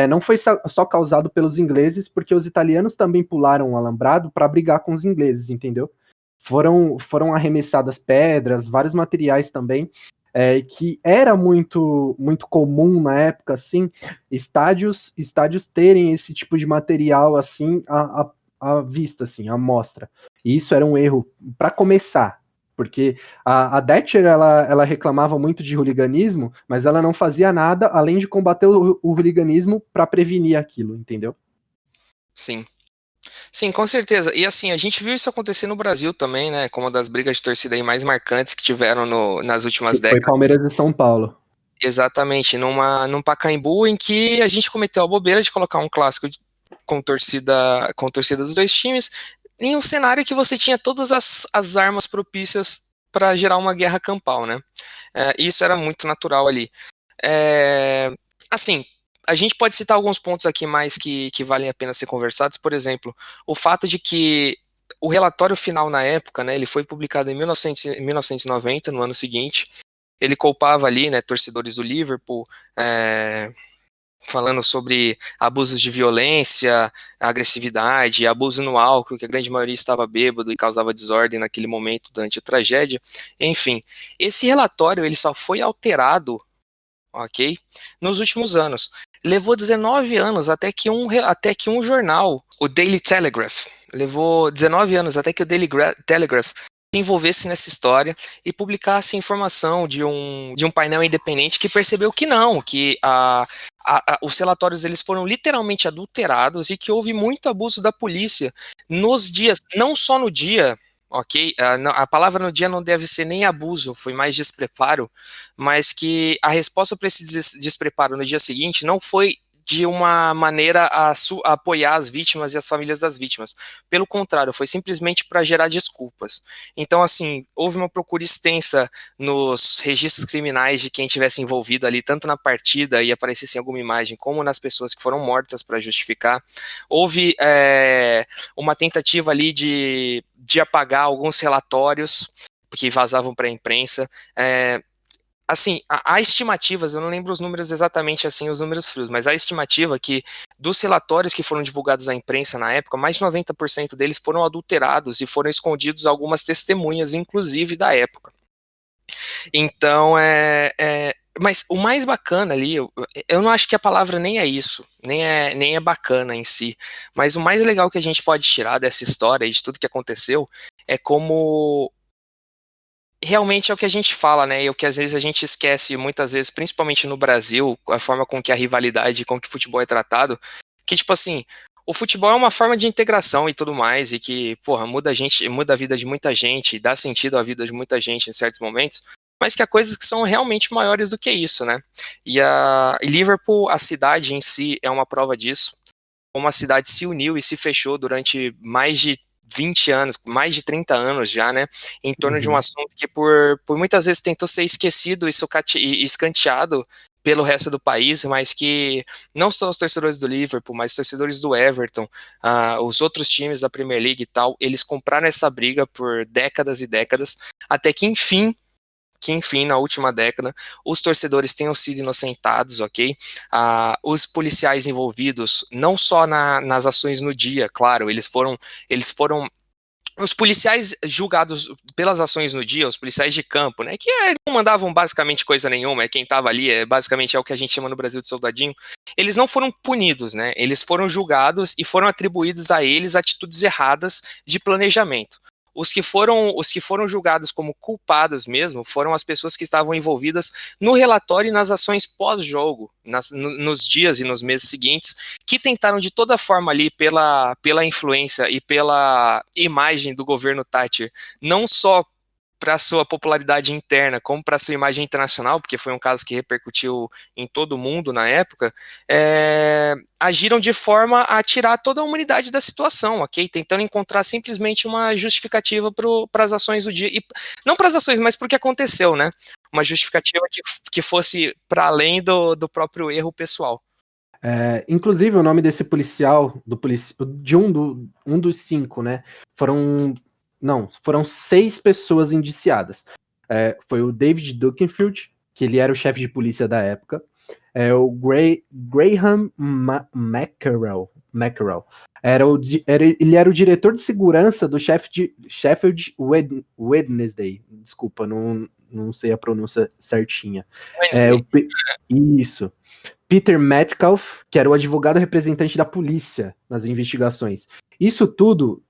Não foi só causado pelos ingleses, porque os italianos também pularam o alambrado para brigar com os ingleses, entendeu? Foram arremessadas pedras, vários materiais também, que era muito comum na época, assim, estádios terem esse tipo de material assim à vista, assim, à mostra. E isso era um erro para começar, porque a Thatcher ela reclamava muito de hooliganismo, mas ela não fazia nada além de combater o hooliganismo para prevenir aquilo, entendeu? Sim, com certeza. E assim, a gente viu isso acontecer no Brasil também, né? Como uma das brigas de torcida aí mais marcantes que tiveram nas últimas décadas. Foi Palmeiras e São Paulo. Exatamente, num Pacaembu em que a gente cometeu a bobeira de colocar um clássico com torcida dos 2 times, em um cenário que você tinha todas as armas propícias para gerar uma guerra campal, né? Isso era muito natural ali. Assim, a gente pode citar alguns pontos aqui mais que valem a pena ser conversados. Por exemplo, o fato de que o relatório final na época, né, ele foi publicado em 1990, no ano seguinte. Ele culpava ali, né, torcedores do Liverpool, falando sobre abusos de violência, agressividade, abuso no álcool, que a grande maioria estava bêbado e causava desordem naquele momento durante a tragédia. Enfim, esse relatório ele só foi alterado, ok, nos últimos anos. Levou 19 anos até que um jornal, o Daily Telegraph, levou 19 anos até que o Daily Telegraph se envolvesse nessa história e publicasse informação de um painel independente que percebeu que não, que os relatórios eles foram literalmente adulterados e que houve muito abuso da polícia nos dias, não só no dia, ok? A palavra no dia não deve ser nem abuso, foi mais despreparo, mas que a resposta para esse despreparo no dia seguinte não foi de uma maneira a apoiar as vítimas e as famílias das vítimas. Pelo contrário, foi simplesmente para gerar desculpas. Então, assim, houve uma procura extensa nos registros criminais de quem tivesse envolvido ali, tanto na partida e aparecesse em alguma imagem, como nas pessoas que foram mortas para justificar. Houve uma tentativa ali de apagar alguns relatórios que vazavam para a imprensa. Assim, há estimativas, eu não lembro os números exatamente assim, os números frios, mas há estimativa que dos relatórios que foram divulgados à imprensa na época, mais de 90% deles foram adulterados e foram escondidos algumas testemunhas, inclusive da época. Então, mas o mais bacana ali, eu não acho que a palavra nem é isso, nem é bacana em si, mas o mais legal que a gente pode tirar dessa história e de tudo que aconteceu é como realmente é o que a gente fala, né, e o que às vezes a gente esquece muitas vezes, principalmente no Brasil, a forma com que a rivalidade, com que o futebol é tratado, que tipo assim, o futebol é uma forma de integração e tudo mais, e que, porra, muda a vida de muita gente, dá sentido à vida de muita gente em certos momentos, mas que há coisas que são realmente maiores do que isso, né, e Liverpool, a cidade em si, é uma prova disso, como a cidade se uniu e se fechou durante mais de 20 anos, mais de 30 anos já, né, em torno de um assunto que por muitas vezes tentou ser esquecido e escanteado pelo resto do país, mas que não só os torcedores do Liverpool, mas os torcedores do Everton, os outros times da Premier League e tal, eles compraram essa briga por décadas e décadas, até que enfim, na última década, os torcedores tenham sido inocentados, ok? Os policiais envolvidos, não só nas ações no dia, claro, eles foram os policiais julgados pelas ações no dia, os policiais de campo, né, que não mandavam basicamente coisa nenhuma, quem estava ali, basicamente é o que a gente chama no Brasil de soldadinho, eles não foram punidos, né, eles foram julgados e foram atribuídos a eles atitudes erradas de planejamento. Os que foram julgados como culpados mesmo foram as pessoas que estavam envolvidas no relatório e nas ações pós-jogo, nos dias e nos meses seguintes, que tentaram de toda forma ali pela influência e pela imagem do governo Thatcher, não só para sua popularidade interna, como para sua imagem internacional, porque foi um caso que repercutiu em todo o mundo na época, agiram de forma a tirar toda a humanidade da situação, ok? Tentando encontrar simplesmente uma justificativa para as ações do dia, e não para as ações, mas para o que aconteceu, né? Uma justificativa que fosse para além do próprio erro pessoal. Inclusive, o nome desse policial, de um dos 5, né? Foram 6 pessoas indiciadas. Foi o David Duckenfield, que ele era o chefe de polícia da época. O Graham Mackerel. Ele era o diretor de segurança do Sheffield Wednesday. Desculpa, não sei a pronúncia certinha. Isso. Peter Metcalf, que era o advogado representante da polícia nas investigações. Isso tudo,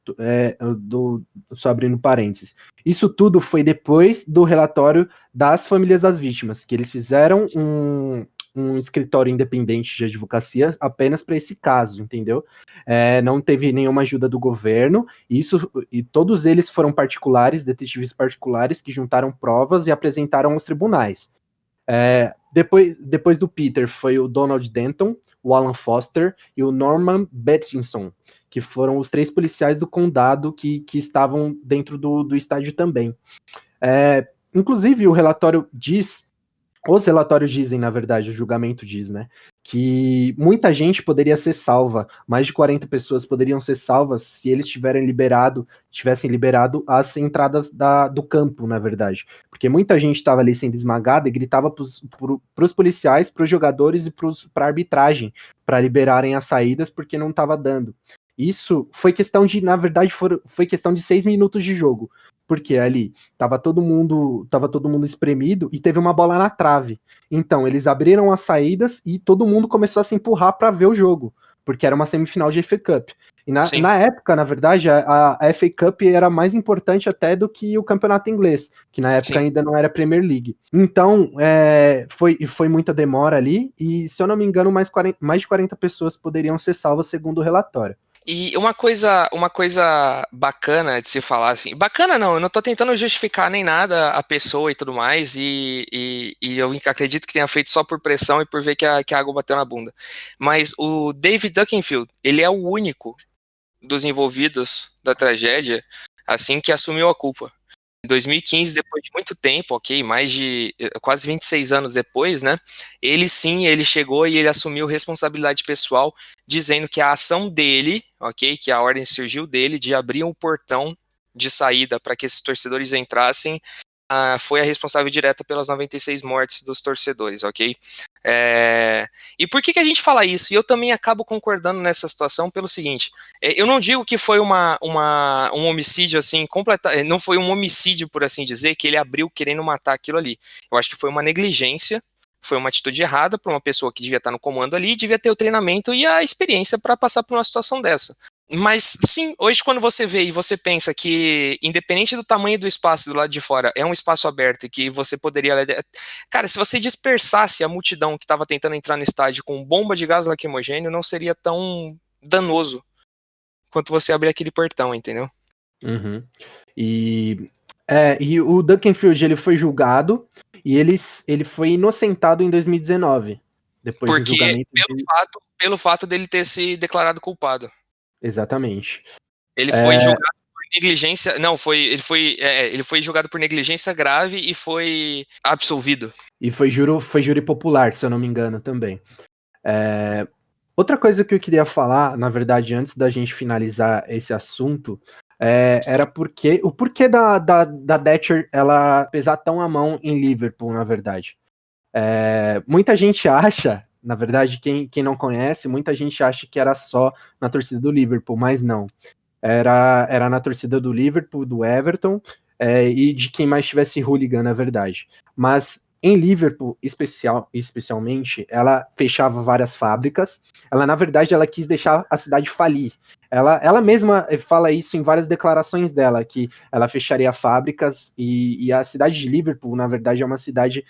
só abrindo parênteses, isso tudo foi depois do relatório das famílias das vítimas, que eles fizeram um escritório independente de advocacia apenas para esse caso, entendeu? Não teve nenhuma ajuda do governo, e todos eles foram particulares, detetives particulares, que juntaram provas e apresentaram aos tribunais. Depois do Peter foi o Donald Denton, o Alan Foster e o Norman Bettinson, que foram os 3 policiais do condado que estavam dentro do estádio também. Inclusive, o relatório diz Os relatórios dizem, na verdade, o julgamento diz, né, que muita gente poderia ser salva, mais de 40 pessoas poderiam ser salvas se eles tivessem liberado as entradas do campo, na verdade. Porque muita gente estava ali sendo esmagada e gritava para os policiais, para os jogadores e para a arbitragem, para liberarem as saídas, porque não estava dando. Isso foi questão de, na verdade, foi questão de 6 minutos de jogo. Porque ali tava todo mundo espremido e teve uma bola na trave. Então, eles abriram as saídas e todo mundo começou a se empurrar para ver o jogo, porque era uma semifinal de FA Cup. E na época, na verdade, a FA Cup era mais importante até do que o campeonato inglês, que na época ainda não era Premier League. Então, foi muita demora ali, e se eu não me engano, mais de 40 pessoas poderiam ser salvas, segundo o relatório. E uma coisa bacana de se falar, assim, bacana não, eu não tô tentando justificar nem nada a pessoa e tudo mais, e eu acredito que tenha feito só por pressão e por ver que a água bateu na bunda. Mas o David Duckenfield, ele é o único dos envolvidos da tragédia, assim, que assumiu a culpa. Em 2015, depois de muito tempo, ok, mais de quase 26 anos depois, né, ele chegou e ele assumiu responsabilidade pessoal, dizendo que a ação dele, ok, que a ordem surgiu dele de abrir um portão de saída para que esses torcedores entrassem, foi a responsável direta pelas 96 mortes dos torcedores, ok? E por que a gente fala isso? E eu também acabo concordando nessa situação pelo seguinte, eu não digo que foi um homicídio assim, não foi um homicídio, por assim dizer, que ele abriu querendo matar aquilo ali. Eu acho que foi uma negligência, foi uma atitude errada para uma pessoa que devia estar no comando ali, devia ter o treinamento e a experiência para passar por uma situação dessa. Mas sim, hoje quando você vê e você pensa que, independente do tamanho do espaço do lado de fora, é um espaço aberto e que você poderia... Cara, se você dispersasse a multidão que estava tentando entrar no estádio com bomba de gás lacrimogêneo, não seria tão danoso quanto você abrir aquele portão, entendeu? Uhum. E o Duckenfield, ele foi julgado e ele foi inocentado em 2019, depois do Porque julgamento pelo fato dele ter se declarado culpado. Exatamente. Ele foi julgado por negligência. Não, ele foi julgado por negligência grave e foi absolvido. E foi júri popular, se eu não me engano, também. Outra coisa que eu queria falar, na verdade, antes da gente finalizar esse assunto, era o porquê da Thatcher ela pesar tão a mão em Liverpool, na verdade. Muita gente acha, na verdade, quem não conhece, muita gente acha que era só na torcida do Liverpool, mas não. Era na torcida do Liverpool, do Everton, e de quem mais tivesse hooligan, na verdade. Mas em Liverpool, especialmente, ela fechava várias fábricas. Ela, na verdade, ela quis deixar a cidade falir. Ela mesma fala isso em várias declarações dela, que ela fecharia fábricas, e a cidade de Liverpool, na verdade, é uma cidade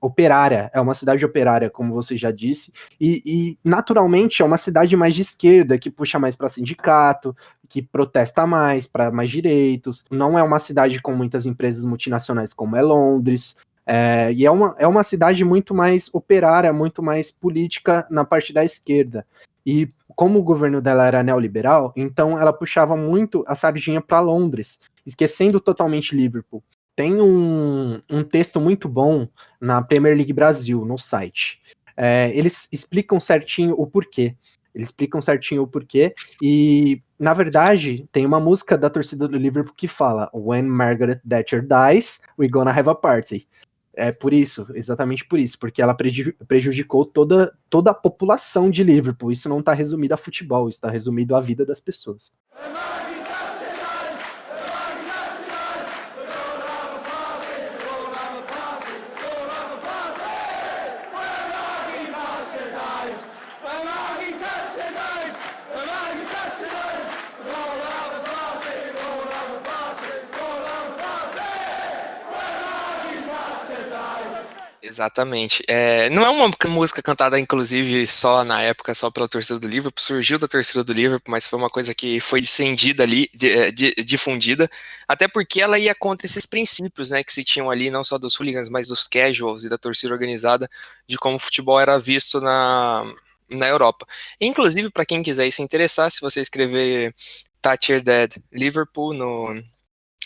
operária, é uma cidade operária, como você já disse, e naturalmente é uma cidade mais de esquerda, que puxa mais para sindicato, que protesta mais, para mais direitos. Não é uma cidade com muitas empresas multinacionais como é Londres, e é uma cidade muito mais operária, muito mais política na parte da esquerda. E como o governo dela era neoliberal, então ela puxava muito a sardinha para Londres, esquecendo totalmente Liverpool. Tem um texto muito bom na Premier League Brasil, no site. Eles explicam certinho o porquê. E, na verdade, tem uma música da torcida do Liverpool que fala When Margaret Thatcher dies, we're gonna have a party. É por isso, exatamente por isso, porque ela prejudicou toda a população de Liverpool. Isso não está resumido a futebol, isso está resumido à vida das pessoas. Exatamente. Não é uma música cantada, inclusive, só na época, só pela torcida do Liverpool, surgiu da torcida do Liverpool, mas foi uma coisa que foi difundida ali, difundida, até porque ela ia contra esses princípios, né, que se tinham ali, não só dos hooligans, mas dos casuals e da torcida organizada, de como o futebol era visto na Europa. Inclusive, para quem quiser se interessar, se você escrever Thatcher Dead Liverpool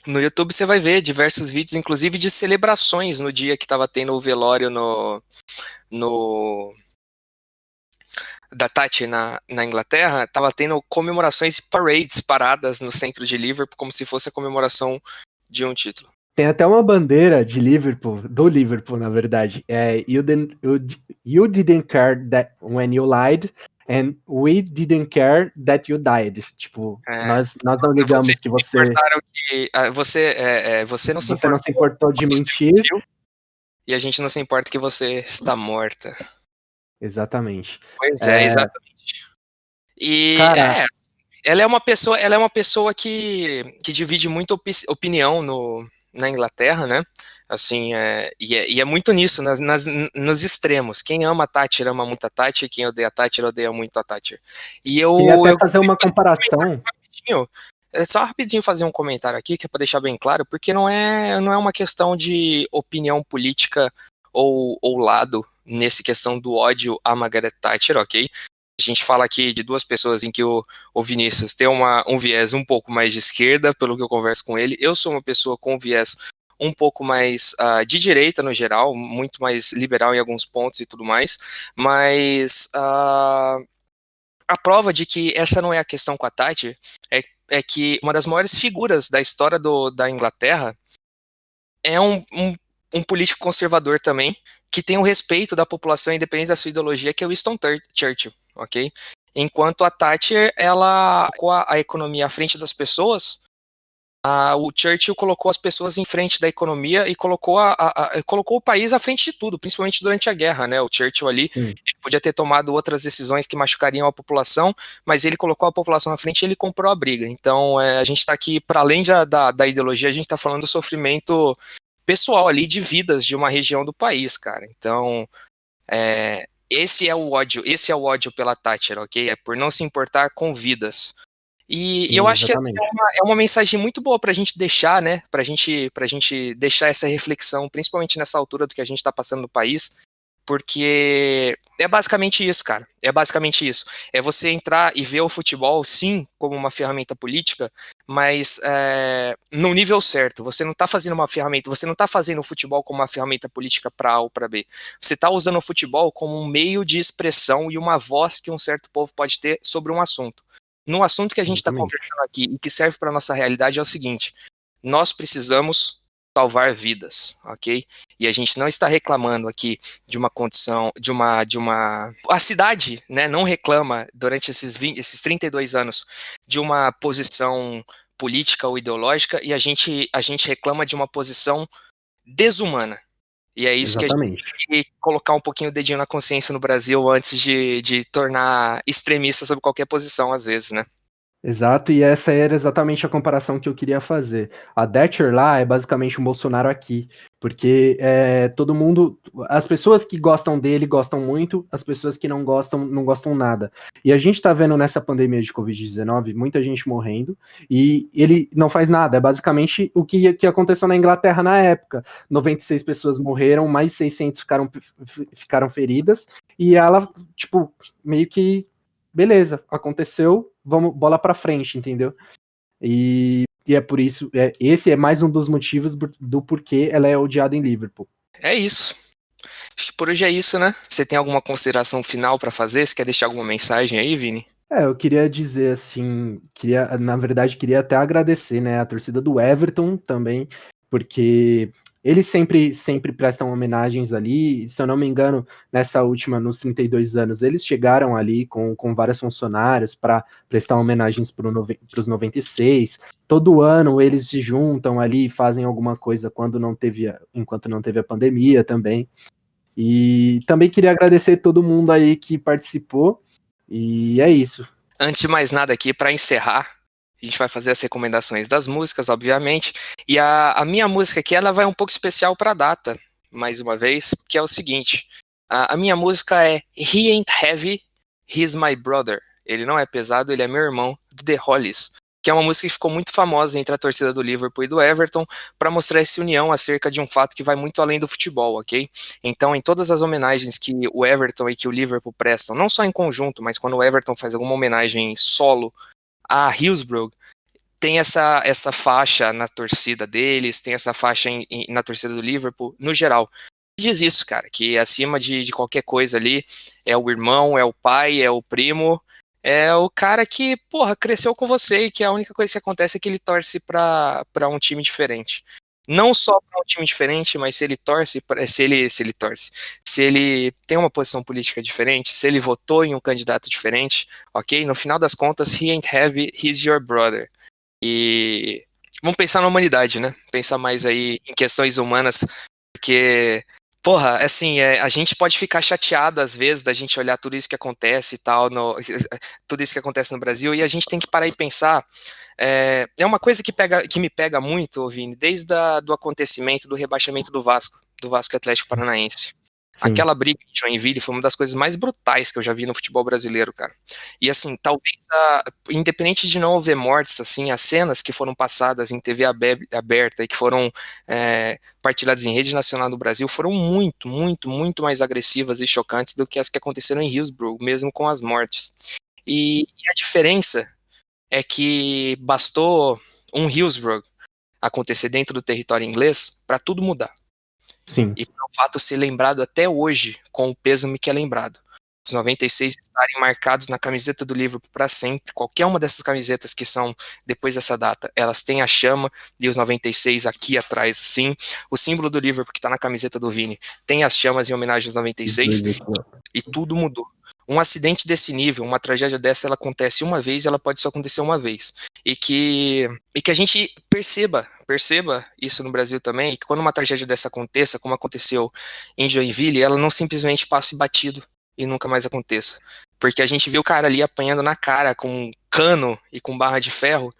No YouTube você vai ver diversos vídeos, inclusive de celebrações no dia que estava tendo o velório no da Tati na Inglaterra, estava tendo comemorações e parades, paradas no centro de Liverpool, como se fosse a comemoração de um título. Tem até uma bandeira de Liverpool, do Liverpool, na verdade. You didn't care that when you lied, and we didn't care that you died. Tipo, nós não ligamos que você você não se você não se importou de mentir. E a gente não se importa que você está morta. Exatamente. Pois é, exatamente. E Cara, ela é uma pessoa que divide muita opinião na Inglaterra, né? Assim, e é muito nisso, nos extremos. Quem ama a Thatcher ama muito a Thatcher, quem odeia a Thatcher odeia muito a Thatcher. E queria até fazer uma comparação. É só rapidinho fazer um comentário aqui, que é para deixar bem claro, porque não é uma questão de opinião política ou lado nesse questão do ódio a Margaret Thatcher, ok? A gente fala aqui de duas pessoas em que o Vinícius tem um viés um pouco mais de esquerda, pelo que eu converso com ele. Eu sou uma pessoa com viés um pouco mais de direita no geral, muito mais liberal em alguns pontos e tudo mais, mas a prova de que essa não é a questão com a Thatcher é que uma das maiores figuras da história da Inglaterra é um político conservador também, que tem o respeito da população independente da sua ideologia, que é o Winston Churchill, ok? Enquanto a Thatcher, ela colocou a economia à frente das pessoas, o Churchill colocou as pessoas em frente da economia e colocou o país à frente de tudo, principalmente durante a guerra, né? O Churchill ali podia ter tomado outras decisões que machucariam a população, mas ele colocou a população à frente e ele comprou a briga. Então, a gente está aqui, para além da ideologia, a gente está falando do sofrimento pessoal ali de vidas de uma região do país, cara. Então, esse é o ódio pela Thatcher, ok? É por não se importar com vidas. E eu acho que assim, é uma mensagem muito boa pra gente deixar, né? Pra gente deixar essa reflexão, principalmente nessa altura do que a gente tá passando no país, porque é basicamente isso, cara. É basicamente isso. É você entrar e ver o futebol, sim, como uma ferramenta política, mas no nível certo. Você não tá fazendo uma ferramenta, você não tá fazendo o futebol como uma ferramenta política para A ou para B. Você tá usando o futebol como um meio de expressão e uma voz que um certo povo pode ter sobre um assunto. No assunto que a gente está conversando aqui e que serve para nossa realidade é o seguinte: nós precisamos salvar vidas, ok? E a gente não está reclamando aqui de uma condição, a cidade, né, não reclama durante esses 32 anos de uma posição política ou ideológica, e a gente reclama de uma posição desumana. E é isso que a gente tem que colocar um pouquinho o dedinho na consciência no Brasil antes de tornar extremista sobre qualquer posição, às vezes, né? Exato, e essa era exatamente a comparação que eu queria fazer. A Thatcher lá é basicamente o Bolsonaro aqui, porque todo mundo, as pessoas que gostam dele gostam muito, as pessoas que não gostam nada. E a gente tá vendo nessa pandemia de Covid-19 muita gente morrendo e ele não faz nada. É basicamente o que aconteceu na Inglaterra na época. 96 pessoas morreram, mais 600 ficaram feridas e ela, tipo, meio que beleza, aconteceu, vamos bola para frente, entendeu? E é por isso, esse é mais um dos motivos do porquê ela é odiada em Liverpool. É isso. Acho que por hoje é isso, né? Você tem alguma consideração final para fazer? Você quer deixar alguma mensagem aí, Vini? Eu queria dizer assim, na verdade, queria até agradecer, né, a torcida do Everton também, porque eles sempre prestam homenagens ali, se eu não me engano, nessa última, nos 32 anos, eles chegaram ali com vários funcionários para prestar homenagens para os 96. Todo ano eles se juntam ali e fazem alguma coisa enquanto não teve a pandemia também. E também queria agradecer todo mundo aí que participou, e é isso. Antes de mais nada aqui, para encerrar, a gente vai fazer as recomendações das músicas, obviamente. E a minha música aqui, ela vai um pouco especial para a data, mais uma vez, que é o seguinte. A minha música é He Ain't Heavy, He's My Brother. Ele não é pesado, ele é meu irmão, do The Hollies, que é uma música que ficou muito famosa entre a torcida do Liverpool e do Everton, para mostrar essa união acerca de um fato que vai muito além do futebol, ok? Então, em todas as homenagens que o Everton e que o Liverpool prestam, não só em conjunto, mas quando o Everton faz alguma homenagem solo a Hillsborough, tem essa faixa na torcida deles, tem essa faixa na torcida do Liverpool, no geral. Diz isso, cara, que acima de qualquer coisa ali, é o irmão, é o pai, é o primo, é o cara que, porra, cresceu com você e que a única coisa que acontece é que ele torce pra um time diferente. Não só para um time diferente, mas se ele torce, se ele tem uma posição política diferente, se ele votou em um candidato diferente, ok? No final das contas, he ain't heavy, he's your brother. E vamos pensar na humanidade, né? Pensar mais aí em questões humanas, porque, porra, assim, a gente pode ficar chateado às vezes da gente olhar tudo isso que acontece e tal, tudo isso que acontece no Brasil, e a gente tem que parar e pensar. É uma coisa que me pega muito, Vini, desde do acontecimento do rebaixamento do Vasco Atlético Paranaense. Sim. Aquela briga de Joinville foi uma das coisas mais brutais que eu já vi no futebol brasileiro, cara. E assim, talvez, independente de não haver mortes, assim, as cenas que foram passadas em TV aberta e que foram partilhadas em rede nacional do Brasil foram muito, muito, muito mais agressivas e chocantes do que as que aconteceram em Hillsborough, mesmo com as mortes. E a diferença é que bastou um Hillsborough acontecer dentro do território inglês para tudo mudar. Sim. E para o fato ser lembrado até hoje com o pêsame que é lembrado. Os 96 estarem marcados na camiseta do Liverpool para sempre. Qualquer uma dessas camisetas que são depois dessa data, elas têm a chama e os 96 aqui atrás, assim. O símbolo do Liverpool que está na camiseta do Vini tem as chamas em homenagem aos 96 e tudo mudou. Um acidente desse nível, uma tragédia dessa, ela acontece uma vez e ela pode só acontecer uma vez. E que a gente perceba isso no Brasil também, e que quando uma tragédia dessa aconteça, como aconteceu em Joinville, ela não simplesmente passe batido e nunca mais aconteça. Porque a gente viu o cara ali apanhando na cara com cano e com barra de ferro,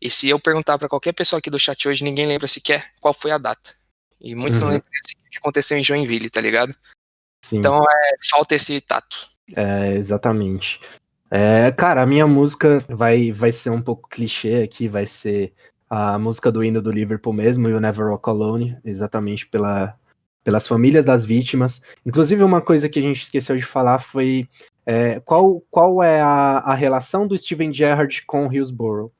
e se eu perguntar para qualquer pessoa aqui do chat hoje, ninguém lembra sequer qual foi a data. E muitos não lembram sequer o que aconteceu em Joinville, tá ligado? Sim. Então falta esse tato. Exatamente. Cara, a minha música vai ser um pouco clichê aqui, vai ser a música do hino do Liverpool mesmo, You Never Walk Alone, exatamente pelas famílias das vítimas. Inclusive, uma coisa que a gente esqueceu de falar foi qual é a relação do Steven Gerrard com o Hillsborough.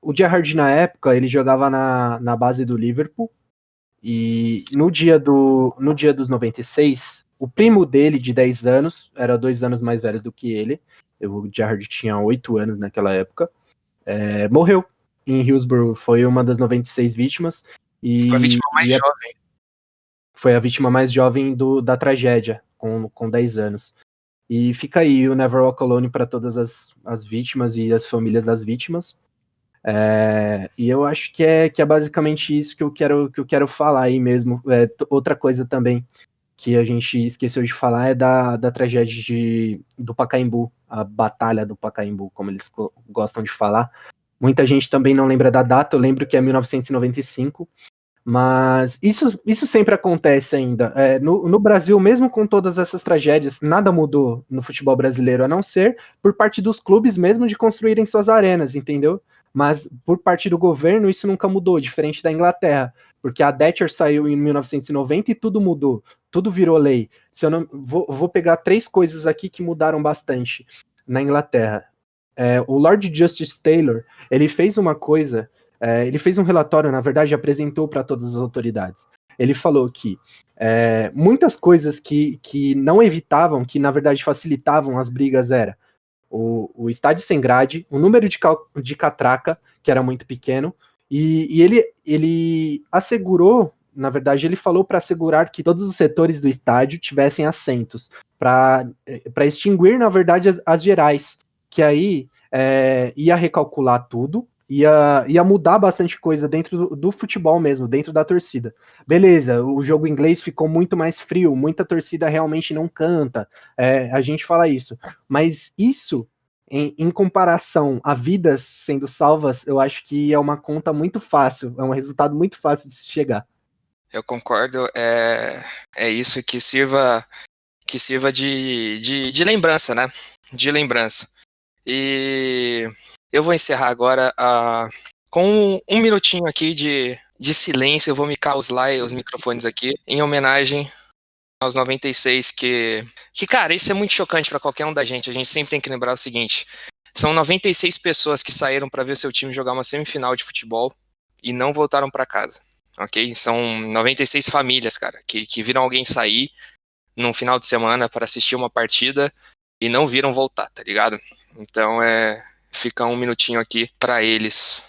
O Gerrard, na época, ele jogava na base do Liverpool, e no dia dos 96, o primo dele, de 10 anos, era 2 anos mais velho do que ele, o Gerrard tinha 8 anos naquela época, morreu em Hillsborough, foi uma das 96 vítimas. Foi a vítima mais jovem. Foi a vítima mais jovem da tragédia, com 10 anos. E fica aí o Never Walk Alone para todas as vítimas e as famílias das vítimas. E eu acho que é basicamente isso que eu quero falar aí mesmo. Outra coisa também que a gente esqueceu de falar é da tragédia do Pacaembu, a Batalha do Pacaembu, como eles gostam de falar. Muita gente também não lembra da data, eu lembro que é 1995, mas isso sempre acontece ainda. No Brasil, mesmo com todas essas tragédias, nada mudou no futebol brasileiro, a não ser por parte dos clubes mesmo de construírem suas arenas, entendeu? Mas por parte do governo isso nunca mudou, diferente da Inglaterra, porque a Thatcher saiu em 1990 e tudo mudou, tudo virou lei. Se eu não vou pegar 3 coisas aqui que mudaram bastante na Inglaterra. O Lord Justice Taylor, ele fez uma coisa, ele fez um relatório, na verdade, apresentou para todas as autoridades. Ele falou que muitas coisas que não evitavam, que na verdade facilitavam as brigas era o estádio sem grade, o número de catraca, que era muito pequeno, e ele assegurou, na verdade, ele falou para assegurar que todos os setores do estádio tivessem assentos, para extinguir, na verdade, as gerais, que aí ia recalcular tudo, ia mudar bastante coisa dentro do futebol mesmo, dentro da torcida. Beleza, o jogo inglês ficou muito mais frio, muita torcida realmente não canta, a gente fala isso, mas isso, em comparação a vidas sendo salvas, eu acho que é uma conta muito fácil, é um resultado muito fácil de se chegar. Eu concordo, é isso que sirva de lembrança, né? De lembrança. E eu vou encerrar agora com um minutinho aqui de silêncio. Eu vou micar os microfones aqui, em homenagem aos 96, que cara, isso é muito chocante para qualquer um da gente. A gente sempre tem que lembrar o seguinte: São 96 pessoas que saíram para ver seu time jogar uma semifinal de futebol e não voltaram para casa, ok? São 96 famílias, cara, que viram alguém sair num final de semana para assistir uma partida e não viram voltar, tá ligado? Então fica um minutinho aqui para eles.